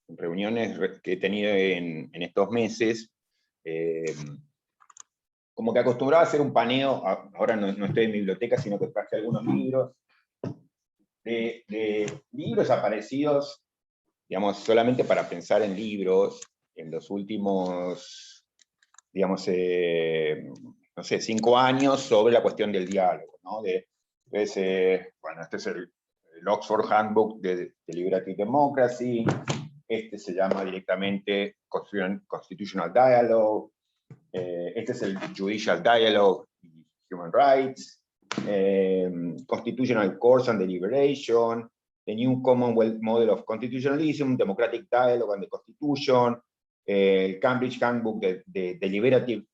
reuniones que he tenido en estos meses, como que acostumbraba a hacer un paneo, ahora no estoy en biblioteca, sino que traje algunos libros, de libros aparecidos, digamos, solamente para pensar en libros, en los últimos, digamos, no sé, 5 años, sobre la cuestión del diálogo, ¿no? Bueno, este es el Oxford Handbook de Deliberative Democracy, este se llama directamente Constitutional Dialogue, este es el Judicial Dialogue y Human Rights, Constitutional Course and Deliberation, The New Commonwealth Model of Constitutionalism, Democratic Dialogue and the Constitution, el Cambridge Handbook de Deliberative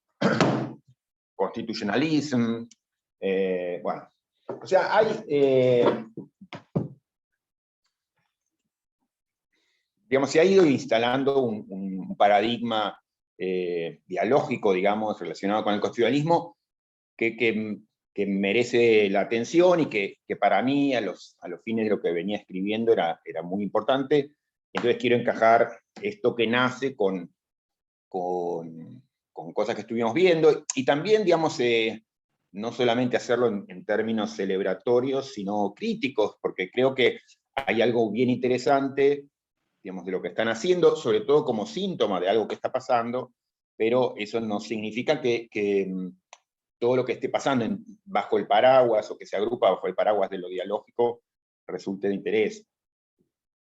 Constitutionalism, bueno, o sea, hay, digamos, se ha ido instalando un paradigma dialógico, digamos, relacionado con el constitucionalismo, que merece la atención y que para mí, a los fines de lo que venía escribiendo, era muy importante. Entonces quiero encajar esto que nace con cosas que estuvimos viendo, y también, digamos, no solamente hacerlo en términos celebratorios, sino críticos, porque creo que hay algo bien interesante, digamos, de lo que están haciendo, sobre todo como síntoma de algo que está pasando, pero eso no significa que todo lo que esté pasando bajo el paraguas, o que se agrupa bajo el paraguas de lo dialógico, resulte de interés.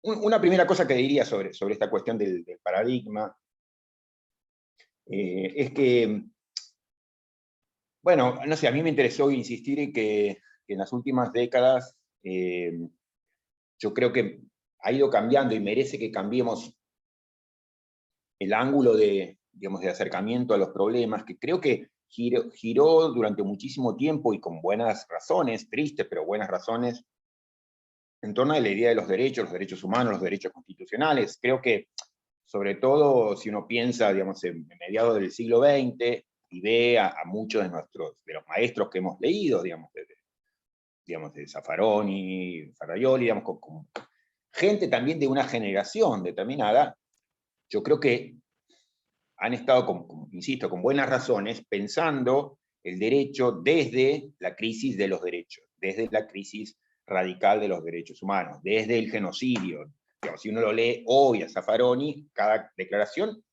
Una primera cosa que diría sobre esta cuestión del paradigma, es que, bueno, no sé, a mí me interesó insistir en que en las últimas décadas, yo creo que ha ido cambiando y merece que cambiemos el ángulo digamos, de acercamiento a los problemas, que creo que giró durante muchísimo tiempo, y con buenas razones, tristes, pero buenas razones, en torno a la idea de los derechos humanos, los derechos constitucionales. Creo que, sobre todo, si uno piensa, digamos, en mediados del siglo XX, y ve a muchos de los maestros que hemos leído, digamos, de Zaffaroni, Ferraioli, digamos, con gente también de una generación determinada, yo creo que han estado, insisto, con buenas razones, pensando el derecho desde la crisis de los derechos, desde la crisis radical de los derechos humanos, desde el genocidio. Digamos, si uno lo lee hoy a Zaffaroni, cada declaración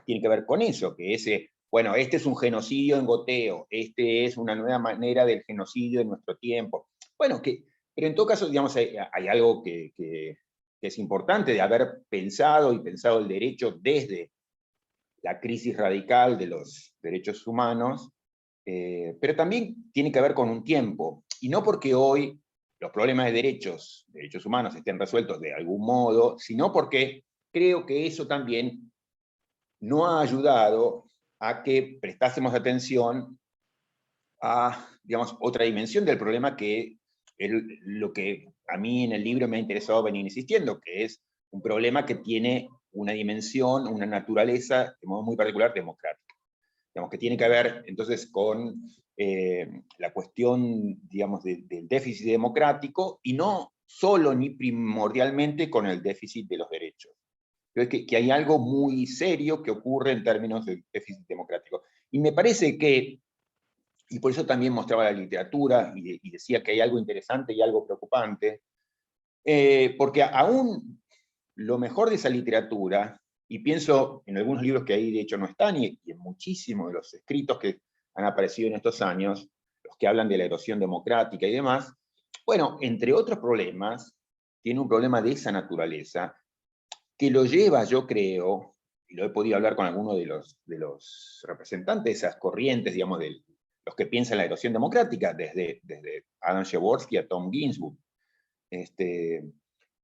tiene que ver con eso, que bueno, este es un genocidio en goteo, este es una nueva manera del genocidio en nuestro tiempo. Bueno, pero en todo caso, digamos, hay algo que es importante, de haber pensado el derecho desde la crisis radical de los derechos humanos, pero también tiene que ver con un tiempo, y no porque hoy los problemas de derechos humanos estén resueltos de algún modo, sino porque creo que eso también no ha ayudado a que prestásemos atención a, digamos, otra dimensión del problema, que es lo que a mí en el libro me ha interesado venir insistiendo, que es un problema que tiene una dimensión, una naturaleza, de modo muy particular, democrática. Digamos, que tiene que ver, entonces, con la cuestión, digamos, del déficit democrático, y no solo ni primordialmente con el déficit de los derechos. Creo que hay algo muy serio que ocurre en términos del déficit democrático. Y me parece que, y por eso también mostraba la literatura, y decía que hay algo interesante y algo preocupante, porque aún lo mejor de esa literatura, y pienso en algunos libros que ahí de hecho no están, y en muchísimos de los escritos que han aparecido en estos años, los que hablan de la erosión democrática y demás, bueno, entre otros problemas, tiene un problema de esa naturaleza, que lo lleva, yo creo, y lo he podido hablar con algunos de los representantes de esas corrientes, digamos, de los que piensan la erosión democrática, desde Adam Przeworski a Tom Ginsburg, que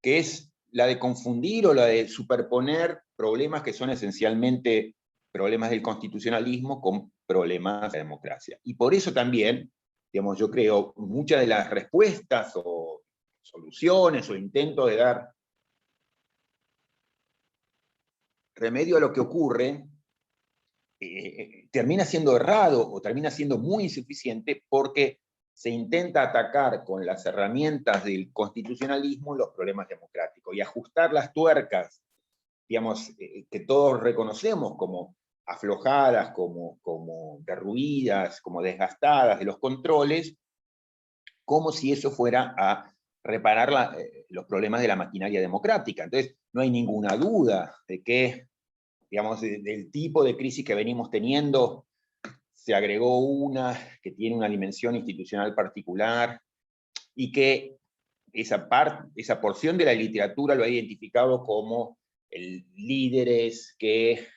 es la de confundir o la de superponer problemas que son esencialmente problemas del constitucionalismo con problemas de la democracia. Y por eso también, digamos, yo creo, muchas de las respuestas o soluciones o intentos de dar remedio a lo que ocurre, termina siendo errado o termina siendo muy insuficiente, porque se intenta atacar con las herramientas del constitucionalismo los problemas democráticos y ajustar las tuercas, digamos, que todos reconocemos como aflojadas, como derruidas, como desgastadas de los controles, como si eso fuera a reparar los problemas de la maquinaria democrática. Entonces, no hay ninguna duda de que, digamos, del tipo de crisis que venimos teniendo, se agregó una que tiene una dimensión institucional particular, y que esa porción de la literatura lo ha identificado como líderes que,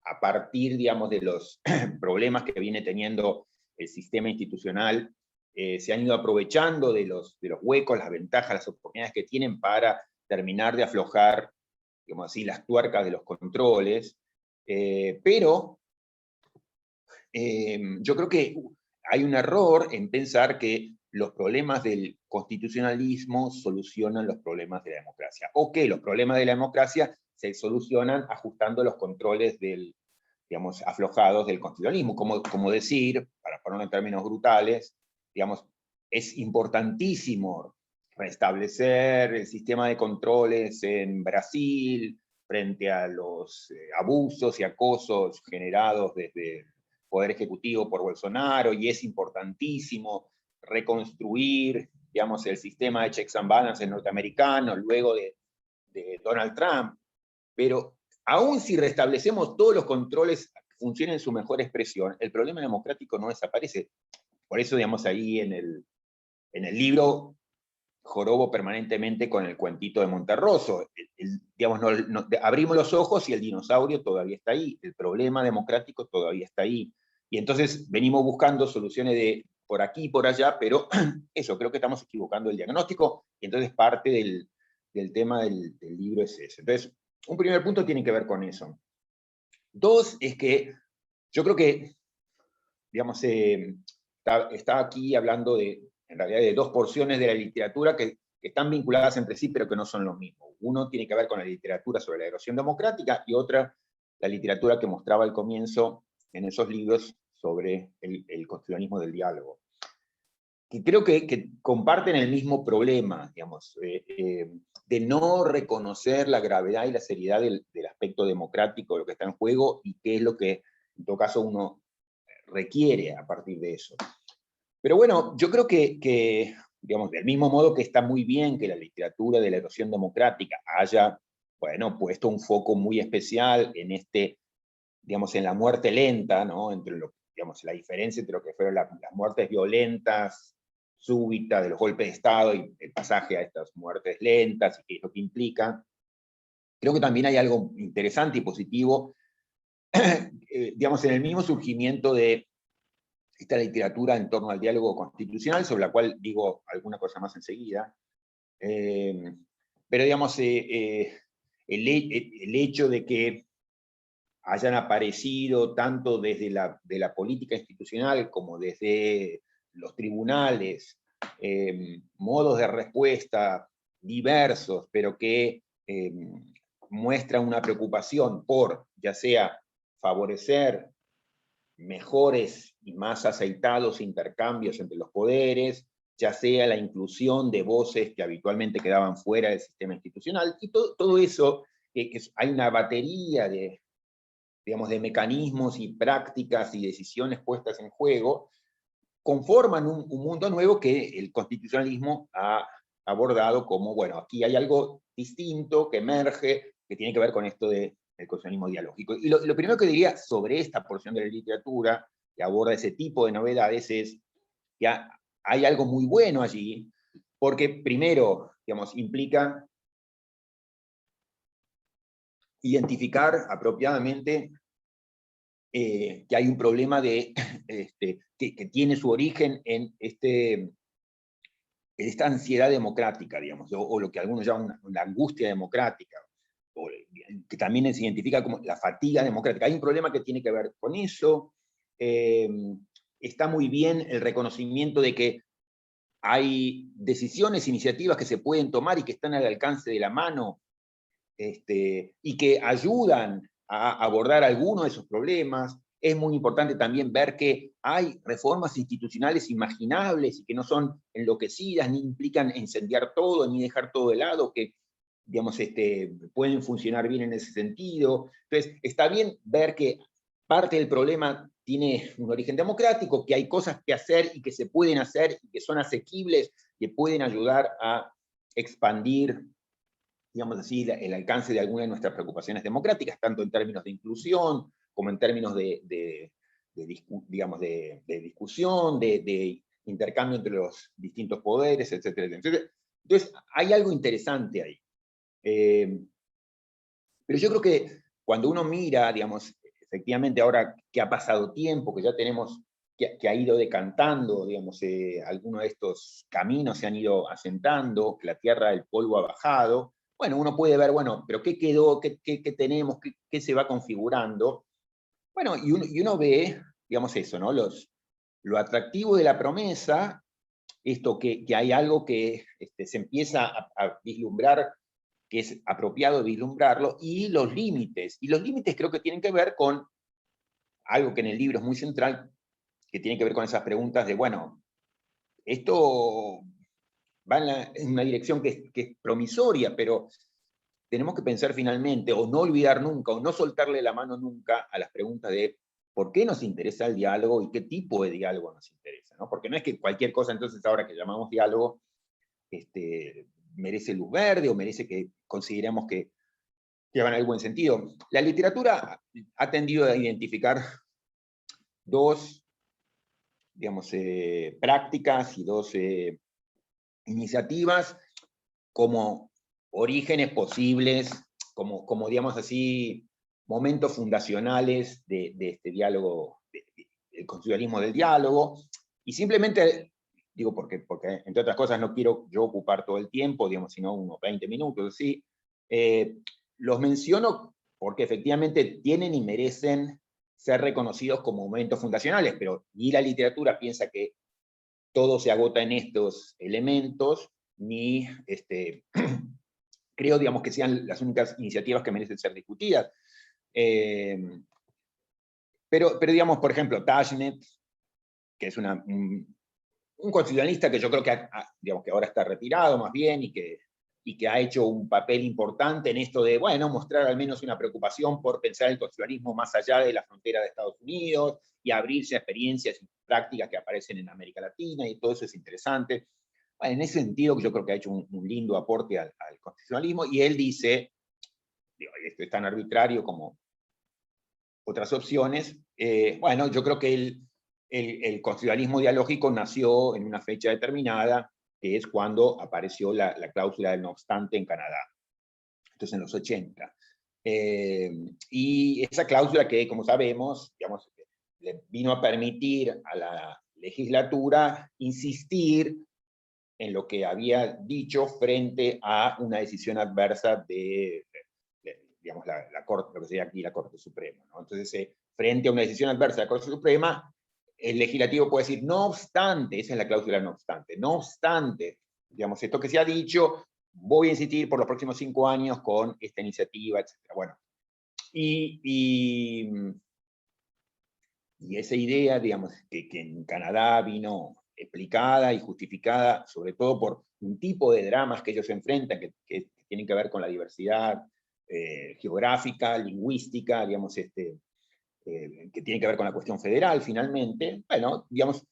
a partir, digamos, de los problemas que viene teniendo el sistema institucional, se han ido aprovechando de los huecos, las ventajas, las oportunidades que tienen para terminar de aflojar, digamos así, las tuercas de los controles, pero yo creo que hay un error en pensar que los problemas del constitucionalismo solucionan los problemas de la democracia, o que los problemas de la democracia se solucionan ajustando los controles digamos, aflojados del constitucionalismo. Como decir, para ponerlo en términos brutales, digamos, es importantísimo restablecer el sistema de controles en Brasil frente a los abusos y acosos generados desde el Poder Ejecutivo por Bolsonaro, y es importantísimo reconstruir, digamos, el sistema de checks and balances norteamericano luego de Donald Trump, pero aún si restablecemos todos los controles que funcionen en su mejor expresión, el problema democrático no desaparece. Por eso, digamos, ahí en el libro jorobo permanentemente con el cuentito de Monterroso. Digamos, abrimos los ojos y el dinosaurio todavía está ahí, el problema democrático todavía está ahí. Y entonces venimos buscando soluciones de por aquí y por allá, pero eso, creo que estamos equivocando el diagnóstico, y entonces parte del tema del libro es ese. Entonces, un primer punto tiene que ver con eso. Dos, es que yo creo que, digamos, está aquí hablando en realidad de dos porciones de la literatura que están vinculadas entre sí, pero que no son lo mismo. Uno tiene que ver con la literatura sobre la erosión democrática, y otra, la literatura que mostraba al comienzo en esos libros sobre el constitucionalismo del diálogo, que creo que comparten el mismo problema, digamos, de no reconocer la gravedad y la seriedad del aspecto democrático de lo que está en juego, y qué es lo que, en todo caso, uno requiere a partir de eso. Pero bueno, yo creo que, digamos, del mismo modo que está muy bien que la literatura de la erosión democrática haya, bueno, puesto un foco muy especial en digamos, en la muerte lenta, ¿no? Digamos, la diferencia entre lo que fueron las muertes violentas, súbitas, de los golpes de Estado, y el pasaje a estas muertes lentas, y qué es lo que implica. Creo que también hay algo interesante y positivo, digamos, en el mismo surgimiento de esta literatura en torno al diálogo constitucional, sobre la cual digo alguna cosa más enseguida. Pero, digamos, el hecho de que hayan aparecido tanto desde de la política institucional como desde los tribunales, modos de respuesta diversos, pero que muestran una preocupación por, ya sea favorecer mejores y más aceitados intercambios entre los poderes, ya sea la inclusión de voces que habitualmente quedaban fuera del sistema institucional, y todo eso, hay una batería digamos, de mecanismos y prácticas y decisiones puestas en juego, conforman un mundo nuevo que el constitucionalismo ha abordado como, bueno, aquí hay algo distinto que emerge, que tiene que ver con esto del constitucionalismo dialógico. Y lo primero que diría sobre esta porción de la literatura que aborda ese tipo de novedades es que hay algo muy bueno allí, porque primero, digamos, implica identificar apropiadamente que hay un problema que tiene su origen en esta ansiedad democrática, digamos, o lo que algunos llaman una angustia democrática, que también se identifica como la fatiga democrática. Hay un problema que tiene que ver con eso. Está muy bien el reconocimiento de que hay decisiones, iniciativas que se pueden tomar y que están al alcance de la mano, y que ayudan a abordar algunos de esos problemas. Es muy importante también ver que hay reformas institucionales imaginables y que no son enloquecidas, ni implican incendiar todo, ni dejar todo de lado, que digamos, pueden funcionar bien en ese sentido. Entonces, está bien ver que parte del problema tiene un origen democrático, que hay cosas que hacer y que se pueden hacer y que son asequibles, que pueden ayudar a expandir, digamos así, el alcance de algunas de nuestras preocupaciones democráticas, tanto en términos de inclusión, como en términos digamos, de discusión, de intercambio entre los distintos poderes, etcétera. Entonces, hay algo interesante ahí. Pero yo creo que cuando uno mira, digamos, efectivamente ahora que ha pasado tiempo, que ya tenemos, que ha ido decantando, digamos, algunos de estos caminos se han ido asentando, que la tierra, el polvo ha bajado, bueno, uno puede ver, bueno, pero ¿qué quedó? ¿Qué tenemos? ¿Qué se va configurando? Bueno, y uno ve, digamos eso, ¿no? Lo atractivo de la promesa, esto que hay algo que se empieza a vislumbrar, que es apropiado vislumbrarlo, y los límites. Y los límites creo que tienen que ver con algo que en el libro es muy central, que tiene que ver con esas preguntas de, bueno, esto va en una dirección que es promisoria, pero tenemos que pensar finalmente, o no olvidar nunca, o no soltarle la mano nunca a las preguntas de por qué nos interesa el diálogo y qué tipo de diálogo nos interesa, ¿no? Porque no es que cualquier cosa, entonces, ahora que llamamos diálogo, merece luz verde o merece que consideremos que van en el buen sentido. La literatura ha tendido a identificar dos, digamos, prácticas y dos iniciativas como orígenes posibles, como digamos así, momentos fundacionales de este diálogo, el constitucionalismo del diálogo, y simplemente, digo, porque entre otras cosas no quiero yo ocupar todo el tiempo, digamos, sino unos 20 minutos, ¿sí? Los menciono porque efectivamente tienen y merecen ser reconocidos como momentos fundacionales, pero ni la literatura piensa que todo se agota en estos elementos, ni creo, digamos, que sean las únicas iniciativas que merecen ser discutidas. Pero, digamos, por ejemplo, Tashnet, que es un constitucionalista que yo creo que, digamos, que ahora está retirado más bien y que ha hecho un papel importante en esto de, bueno, mostrar al menos una preocupación por pensar el constitucionalismo más allá de la frontera de Estados Unidos y abrirse a experiencias y prácticas que aparecen en América Latina, y todo eso es interesante. Bueno, en ese sentido, yo creo que ha hecho un lindo aporte al constitucionalismo, y él dice, digo, esto es tan arbitrario como otras opciones, bueno, yo creo que el constitucionalismo dialógico nació en una fecha determinada, que es cuando apareció la cláusula del no obstante en Canadá, entonces en los 80. Y esa cláusula que, como sabemos, digamos, le vino a permitir a la legislatura insistir en lo que había dicho frente a una decisión adversa de digamos, la Corte, lo que sería aquí la Corte Suprema, ¿no? Entonces, frente a una decisión adversa de la Corte Suprema, el legislativo puede decir, no obstante, esa es la cláusula no obstante, no obstante, digamos, esto que se ha dicho, voy a insistir por los próximos 5 años con esta iniciativa, etc. Bueno, y esa idea, digamos, que en Canadá vino explicada y justificada, sobre todo por un tipo de dramas que ellos se enfrentan, que tienen que ver con la diversidad geográfica, lingüística, digamos, que tiene que ver con la cuestión federal, finalmente. Bueno, digamos,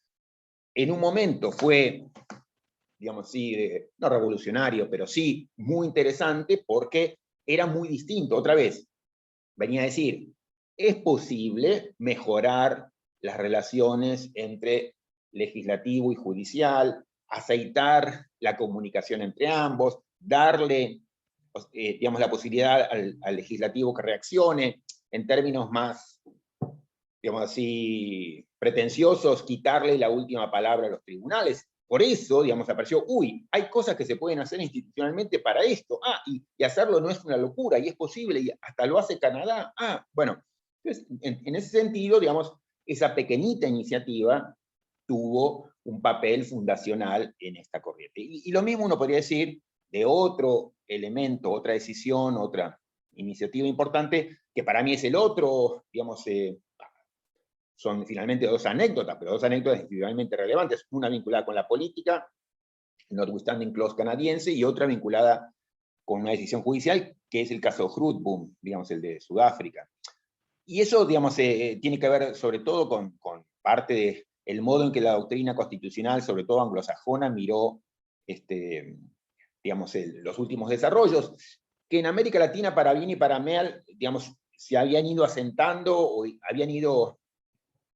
en un momento fue, digamos, sí, no revolucionario, pero sí muy interesante, porque era muy distinto. Otra vez, venía a decir, es posible mejorar las relaciones entre legislativo y judicial, aceitar la comunicación entre ambos, darle, digamos, la posibilidad al legislativo que reaccione en términos más, digamos así, pretenciosos, quitarle la última palabra a los tribunales. Por eso, digamos, apareció, uy, hay cosas que se pueden hacer institucionalmente para esto, y hacerlo no es una locura, y es posible, y hasta lo hace Canadá, bueno. Entonces, en ese sentido, digamos, esa pequeñita iniciativa tuvo un papel fundacional en esta corriente. Y lo mismo uno podría decir de otro elemento, otra decisión, otra iniciativa importante, que para mí es el otro, digamos, son finalmente dos anécdotas, pero dos anécdotas individualmente relevantes, una vinculada con la política, el Notwithstanding Clause canadiense, y otra vinculada con una decisión judicial, que es el caso Grootboom, digamos, el de Sudáfrica. Y eso, digamos, tiene que ver sobre todo con parte del modo en que la doctrina constitucional, sobre todo anglosajona, miró digamos, los últimos desarrollos, que en América Latina, para bien y para mal, digamos, se habían ido asentando o habían ido,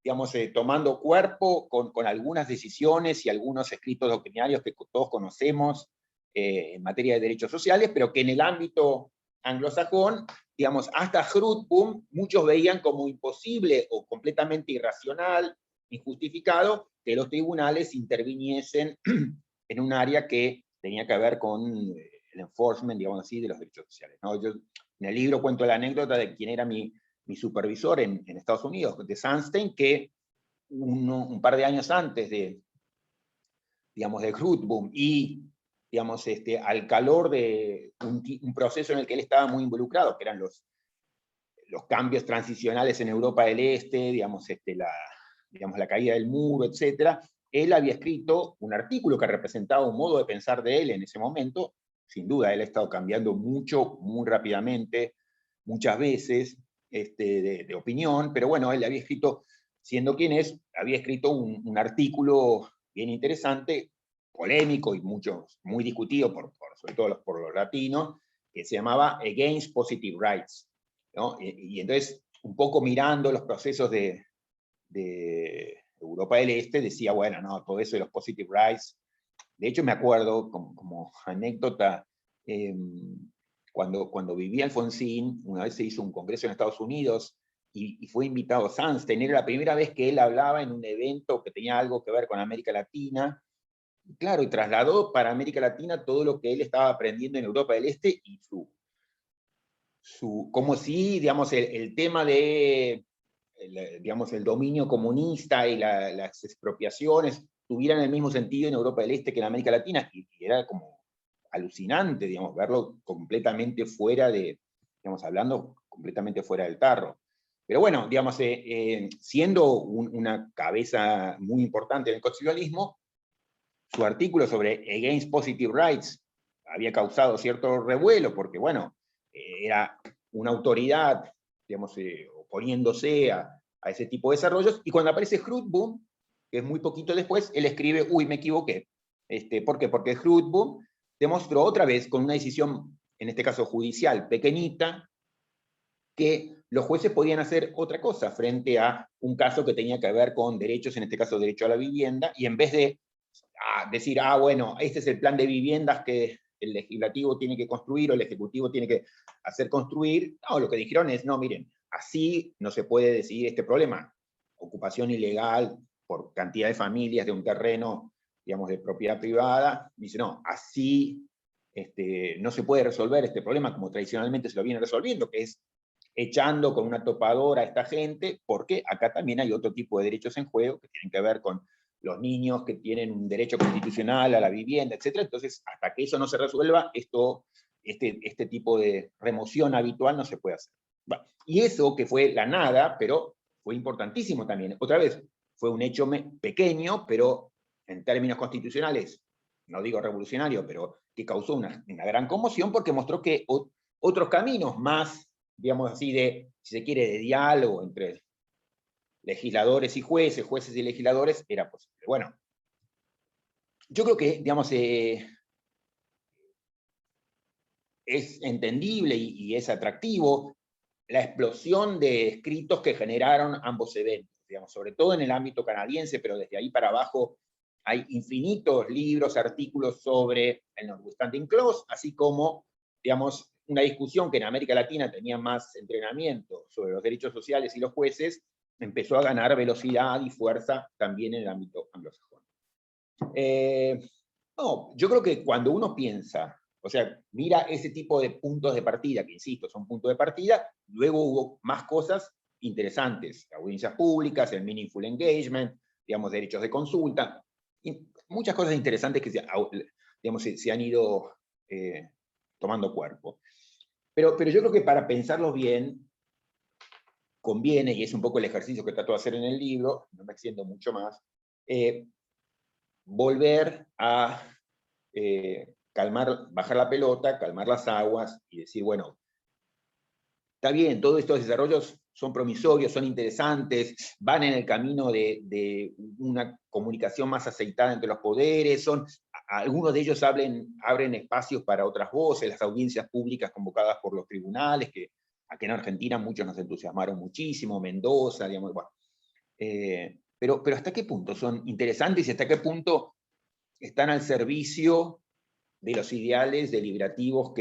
digamos, tomando cuerpo con algunas decisiones y algunos escritos doctrinarios que todos conocemos en materia de derechos sociales, pero que en el ámbito anglosajón, digamos, hasta Grootboom, muchos veían como imposible o completamente irracional, injustificado, que los tribunales interviniesen en un área que tenía que ver con el enforcement, digamos así, de los derechos sociales, ¿no? Yo en el libro cuento la anécdota de quién era mi supervisor en Estados Unidos, de Sunstein, que un par de años antes digamos, de Grootboom y, digamos, al calor de un proceso en el que él estaba muy involucrado, que eran los cambios transicionales en Europa del Este, digamos, la caída del muro, etc., él había escrito un artículo que representaba un modo de pensar de él en ese momento. Sin duda, él ha estado cambiando mucho, muy rápidamente, muchas veces, de opinión, pero bueno, él había escrito, siendo quien es, había escrito un artículo bien interesante, polémico y muy discutido, sobre todo por los latinos, que se llamaba Against Positive Rights, ¿no? Y entonces, un poco mirando los procesos de Europa del Este, decía, bueno, no, todo eso de los positive rights. De hecho, me acuerdo, como anécdota, cuando vivía Alfonsín, una vez se hizo un congreso en Estados Unidos y fue invitado Sunstein. Era la primera vez que él hablaba en un evento que tenía algo que ver con América Latina. Y claro, y trasladó para América Latina todo lo que él estaba aprendiendo en Europa del Este y como si, digamos, el tema de digamos, el dominio comunista y las expropiaciones tuvieran el mismo sentido en Europa del Este que en América Latina, y era como alucinante, digamos, verlo completamente fuera digamos, hablando completamente fuera del tarro. Pero bueno, digamos, siendo una cabeza muy importante en el constitucionalismo, su artículo sobre Against Positive Rights había causado cierto revuelo, porque bueno, era una autoridad, digamos, oponiéndose a ese tipo de desarrollos, y cuando aparece Grootboom, que es muy poquito después, él escribe, uy, me equivoqué. ¿Por qué? Porque Grootboom demostró otra vez, con una decisión, en este caso judicial, pequeñita, que los jueces podían hacer otra cosa frente a un caso que tenía que ver con derechos, en este caso derecho a la vivienda, y en vez de decir, bueno, este es el plan de viviendas que el legislativo tiene que construir o el ejecutivo tiene que hacer construir, no, lo que dijeron es, no, miren, así no se puede decidir este problema. Ocupación ilegal por cantidad de familias de un terreno, digamos, de propiedad privada, dice, no, así no se puede resolver este problema como tradicionalmente se lo viene resolviendo, que es echando con una topadora a esta gente, porque acá también hay otro tipo de derechos en juego que tienen que ver con los niños que tienen un derecho constitucional a la vivienda, etc. Entonces, hasta que eso no se resuelva, este tipo de remoción habitual no se puede hacer. Bueno, y eso que fue la nada, pero fue importantísimo también. Otra vez, fue un hecho pequeño, pero en términos constitucionales, no digo revolucionario, pero que causó una gran conmoción porque mostró que otros caminos más, digamos así, si se quiere, de diálogo entre legisladores y jueces, jueces y legisladores, era posible. Bueno, yo creo que, digamos, es entendible y es atractivo la explosión de escritos que generaron ambos eventos, digamos, sobre todo en el ámbito canadiense, pero desde ahí para abajo hay infinitos libros, artículos sobre el Notwithstanding Clause, así como, digamos, una discusión que en América Latina tenía más entrenamiento sobre los derechos sociales y los jueces, empezó a ganar velocidad y fuerza también en el ámbito anglosajón. No, yo creo que cuando uno piensa, o sea, mira ese tipo de puntos de partida, que insisto, son puntos de partida, luego hubo más cosas interesantes, audiencias públicas, el meaningful engagement, digamos, derechos de consulta, y muchas cosas interesantes que digamos, se han ido tomando cuerpo. Pero yo creo que para pensarlo bien, conviene, y es un poco el ejercicio que trato de hacer en el libro, no me extiendo mucho más, volver a bajar la pelota, calmar las aguas, y decir, bueno, está bien, todos estos desarrollos son promisorios, son interesantes, van en el camino de una comunicación más aceitada entre los poderes, algunos de ellos abren espacios para otras voces, las audiencias públicas convocadas por los tribunales, que aquí en Argentina muchos nos entusiasmaron muchísimo, Mendoza, digamos, bueno. Pero ¿hasta qué punto son interesantes y hasta qué punto están al servicio de los ideales deliberativos,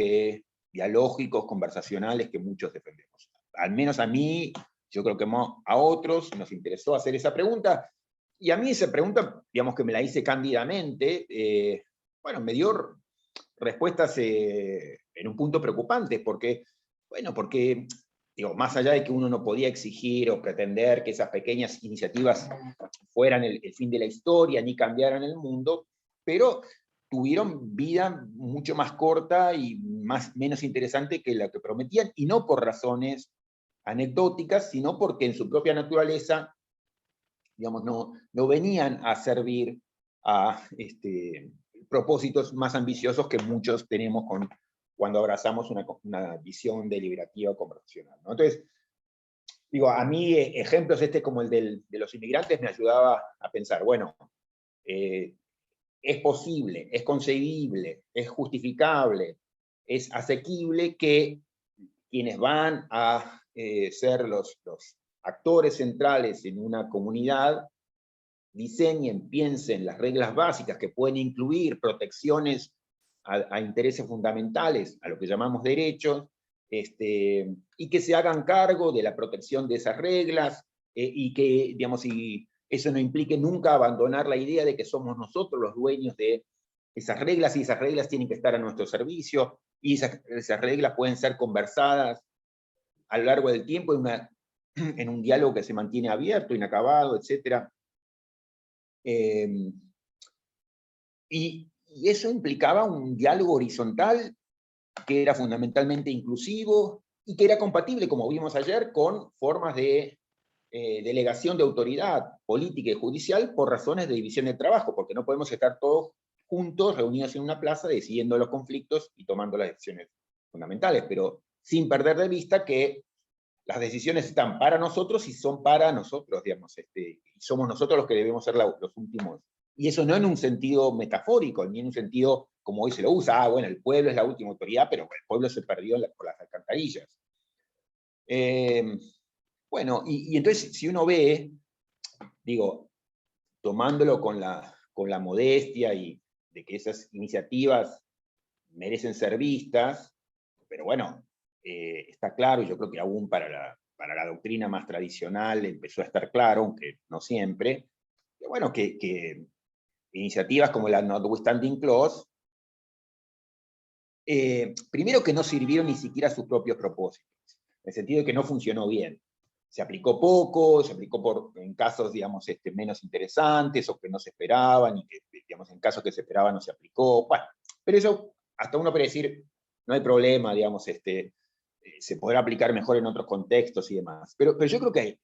dialógicos, conversacionales que muchos defendemos? Al menos a mí, yo creo que a otros nos interesó hacer esa pregunta, y a mí esa pregunta, digamos que me la hice cándidamente, bueno, me dio respuestas en un punto preocupantes, porque, digo, más allá de que uno no podía exigir o pretender que esas pequeñas iniciativas fueran el fin de la historia, ni cambiaran el mundo, pero tuvieron vida mucho más corta y menos interesante que la que prometían, y no por razones anecdóticas, sino porque en su propia naturaleza, digamos, no venían a servir a propósitos más ambiciosos que muchos tenemos cuando abrazamos una visión deliberativa o conversacional, ¿no? Entonces, digo, a mí ejemplos como el de los inmigrantes me ayudaba a pensar, bueno, es posible, es concebible, es justificable, es asequible que quienes van a ser los actores centrales en una comunidad diseñen, piensen las reglas básicas que pueden incluir protecciones a intereses fundamentales, a lo que llamamos derechos, y que se hagan cargo de la protección de esas reglas, y que, digamos, y eso no implique nunca abandonar la idea de que somos nosotros los dueños de esas reglas, y esas reglas tienen que estar a nuestro servicio, y esas reglas pueden ser conversadas a lo largo del tiempo en un diálogo que se mantiene abierto, inacabado, etc. Y eso implicaba un diálogo horizontal que era fundamentalmente inclusivo y que era compatible, como vimos ayer, con formas de delegación de autoridad política y judicial por razones de división del trabajo, porque no podemos estar todos juntos, reunidos en una plaza, decidiendo los conflictos y tomando las decisiones fundamentales, pero sin perder de vista que las decisiones están para nosotros y son para nosotros, digamos, y somos nosotros los que debemos ser los últimos. Y eso no en un sentido metafórico, ni en un sentido como hoy se lo usa, bueno, el pueblo es la última autoridad, pero el pueblo se perdió por las alcantarillas. Bueno, y entonces si uno ve, digo, tomándolo con la modestia y de que esas iniciativas merecen ser vistas, pero bueno, está claro, y yo creo que aún para la doctrina más tradicional empezó a estar claro, aunque no siempre, que bueno, que iniciativas como la Notwithstanding Clause, primero que no sirvieron ni siquiera a sus propios propósitos, en el sentido de que no funcionó bien. Se aplicó poco, se aplicó en casos, digamos, menos interesantes o que no se esperaban, y que, digamos, en casos que se esperaban no se aplicó. Bueno, pero eso, hasta uno puede decir, no hay problema, digamos, se podrá aplicar mejor en otros contextos y demás. Pero yo creo que,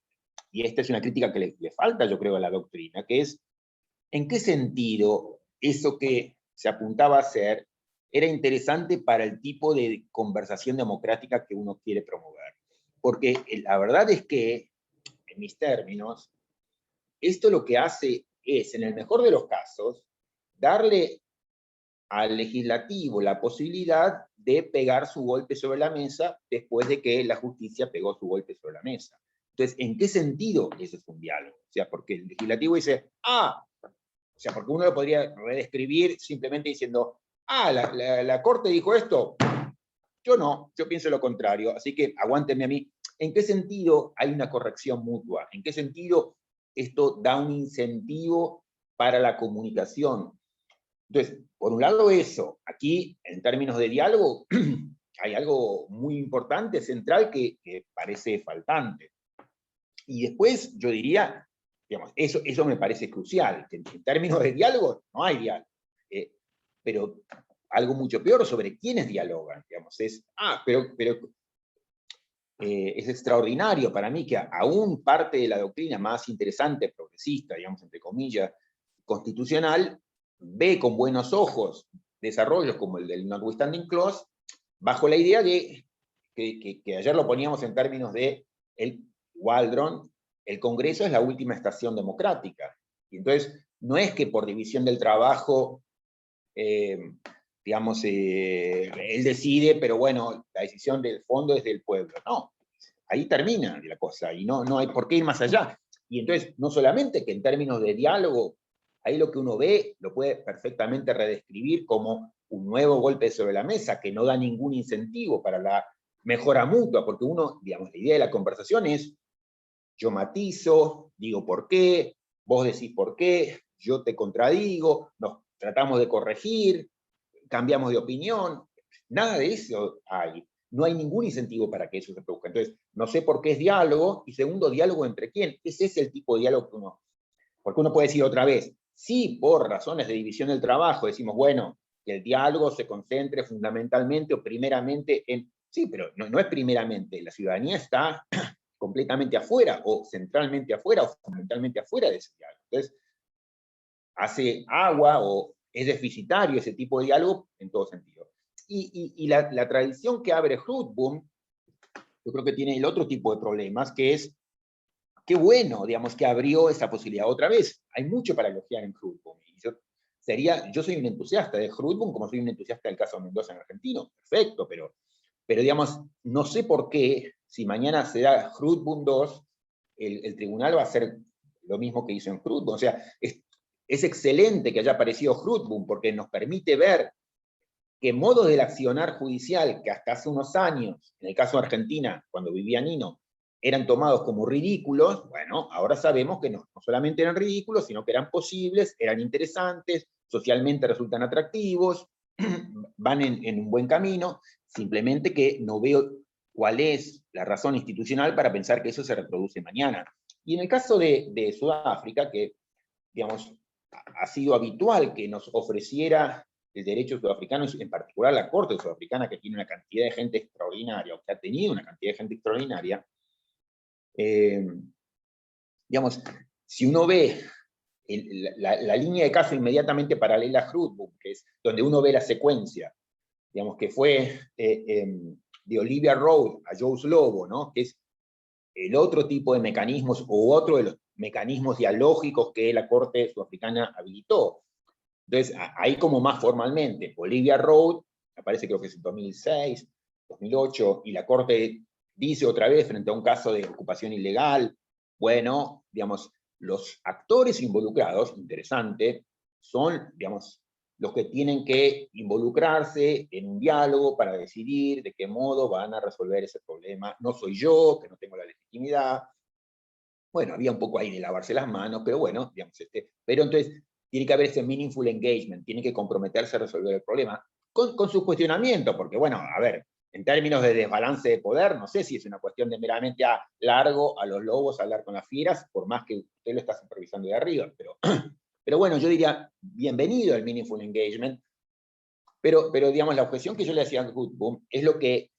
y esta es una crítica que le falta, yo creo, a la doctrina, que es, ¿en qué sentido eso que se apuntaba a hacer era interesante para el tipo de conversación democrática que uno quiere promover? Porque la verdad es que, en mis términos, esto lo que hace es, en el mejor de los casos, darle al legislativo la posibilidad de pegar su golpe sobre la mesa después de que la justicia pegó su golpe sobre la mesa. Entonces, ¿en qué sentido eso es un diálogo? O sea, porque el legislativo dice, o sea, porque uno lo podría redescribir simplemente diciendo, la Corte dijo esto, yo no, yo pienso lo contrario, así que aguántenme a mí. ¿En qué sentido hay una corrección mutua? ¿En qué sentido esto da un incentivo para la comunicación? Entonces, por un lado eso, aquí en términos de diálogo hay algo muy importante, central, que parece faltante. Y después yo diría, digamos, eso me parece crucial, que en términos de diálogo no hay diálogo. Pero algo mucho peor sobre quiénes dialogan, digamos, es, pero es extraordinario para mí que aún parte de la doctrina más interesante, progresista, digamos, entre comillas, constitucional, ve con buenos ojos desarrollos como el del Notwithstanding Clause, bajo la idea de que ayer lo poníamos en términos de el Waldron, el Congreso es la última estación democrática. Y entonces, no es que por división del trabajo, digamos, él decide, pero bueno, la decisión del fondo es del pueblo. No, ahí termina la cosa, y no hay por qué ir más allá. Y entonces, no solamente que en términos de diálogo, ahí lo que uno ve lo puede perfectamente redescribir como un nuevo golpe sobre la mesa, que no da ningún incentivo para la mejora mutua, porque uno, digamos, la idea de la conversación es, yo matizo, digo por qué, vos decís por qué, yo te contradigo, nos tratamos de corregir, cambiamos de opinión, nada de eso hay. No hay ningún incentivo para que eso se produzca. Entonces, no sé por qué es diálogo, y segundo, diálogo entre quién. Ese es el tipo de diálogo que uno... Porque uno puede decir otra vez, sí, por razones de división del trabajo, decimos, bueno, que el diálogo se concentre fundamentalmente o primeramente en... Sí, pero no es primeramente, la ciudadanía está completamente afuera, o centralmente afuera, o fundamentalmente afuera de ese diálogo. Entonces, hace agua o es deficitario ese tipo de diálogo en todo sentido. Y la tradición que abre Hruitboom, yo creo que tiene el otro tipo de problemas, que es, qué bueno, digamos, que abrió esa posibilidad otra vez. Hay mucho para elogiar en Hruitboom. Yo soy un entusiasta de Hruitboom, como soy un entusiasta del caso Mendoza en argentino, perfecto, pero digamos, no sé por qué, si mañana se da Hruitboom 2, el tribunal va a hacer lo mismo que hizo en Hruitboom. O sea, es excelente que haya aparecido Hruitboom, porque nos permite ver que modos del accionar judicial que hasta hace unos años, en el caso de Argentina, cuando vivía Nino, eran tomados como ridículos, bueno, ahora sabemos que no solamente eran ridículos, sino que eran posibles, eran interesantes, socialmente resultan atractivos, van en un buen camino, simplemente que no veo cuál es la razón institucional para pensar que eso se reproduce mañana. Y en el caso de Sudáfrica, que, digamos, ha sido habitual que nos ofreciera el derecho sudafricano, en particular la Corte Sudafricana, que tiene una cantidad de gente extraordinaria, o que ha tenido una cantidad de gente extraordinaria, digamos, si uno ve la línea de caso inmediatamente paralela a Hruitboom, que es donde uno ve la secuencia, digamos, que fue de Olivia Road a Joe Slovo, ¿no? Que es el otro tipo de mecanismos, o otro de los mecanismos dialógicos que la Corte Sudafricana habilitó. Entonces, ahí como más formalmente, Olivia Road, aparece creo que es en 2006, 2008, y la Corte dice otra vez frente a un caso de ocupación ilegal, bueno, digamos, los actores involucrados, interesante, son, digamos, los que tienen que involucrarse en un diálogo para decidir de qué modo van a resolver ese problema. No soy yo, que no tengo la legitimidad. Bueno, había un poco ahí de lavarse las manos, pero bueno, digamos, pero entonces tiene que haber ese meaningful engagement, tiene que comprometerse a resolver el problema con sus cuestionamientos, porque bueno, a ver, en términos de desbalance de poder, no sé si es una cuestión de meramente largo a los lobos hablar con las fieras, por más que usted lo está supervisando de arriba, pero bueno, yo diría, bienvenido al meaningful engagement, pero digamos, la objeción que yo le hacía a Hruitboom es lo que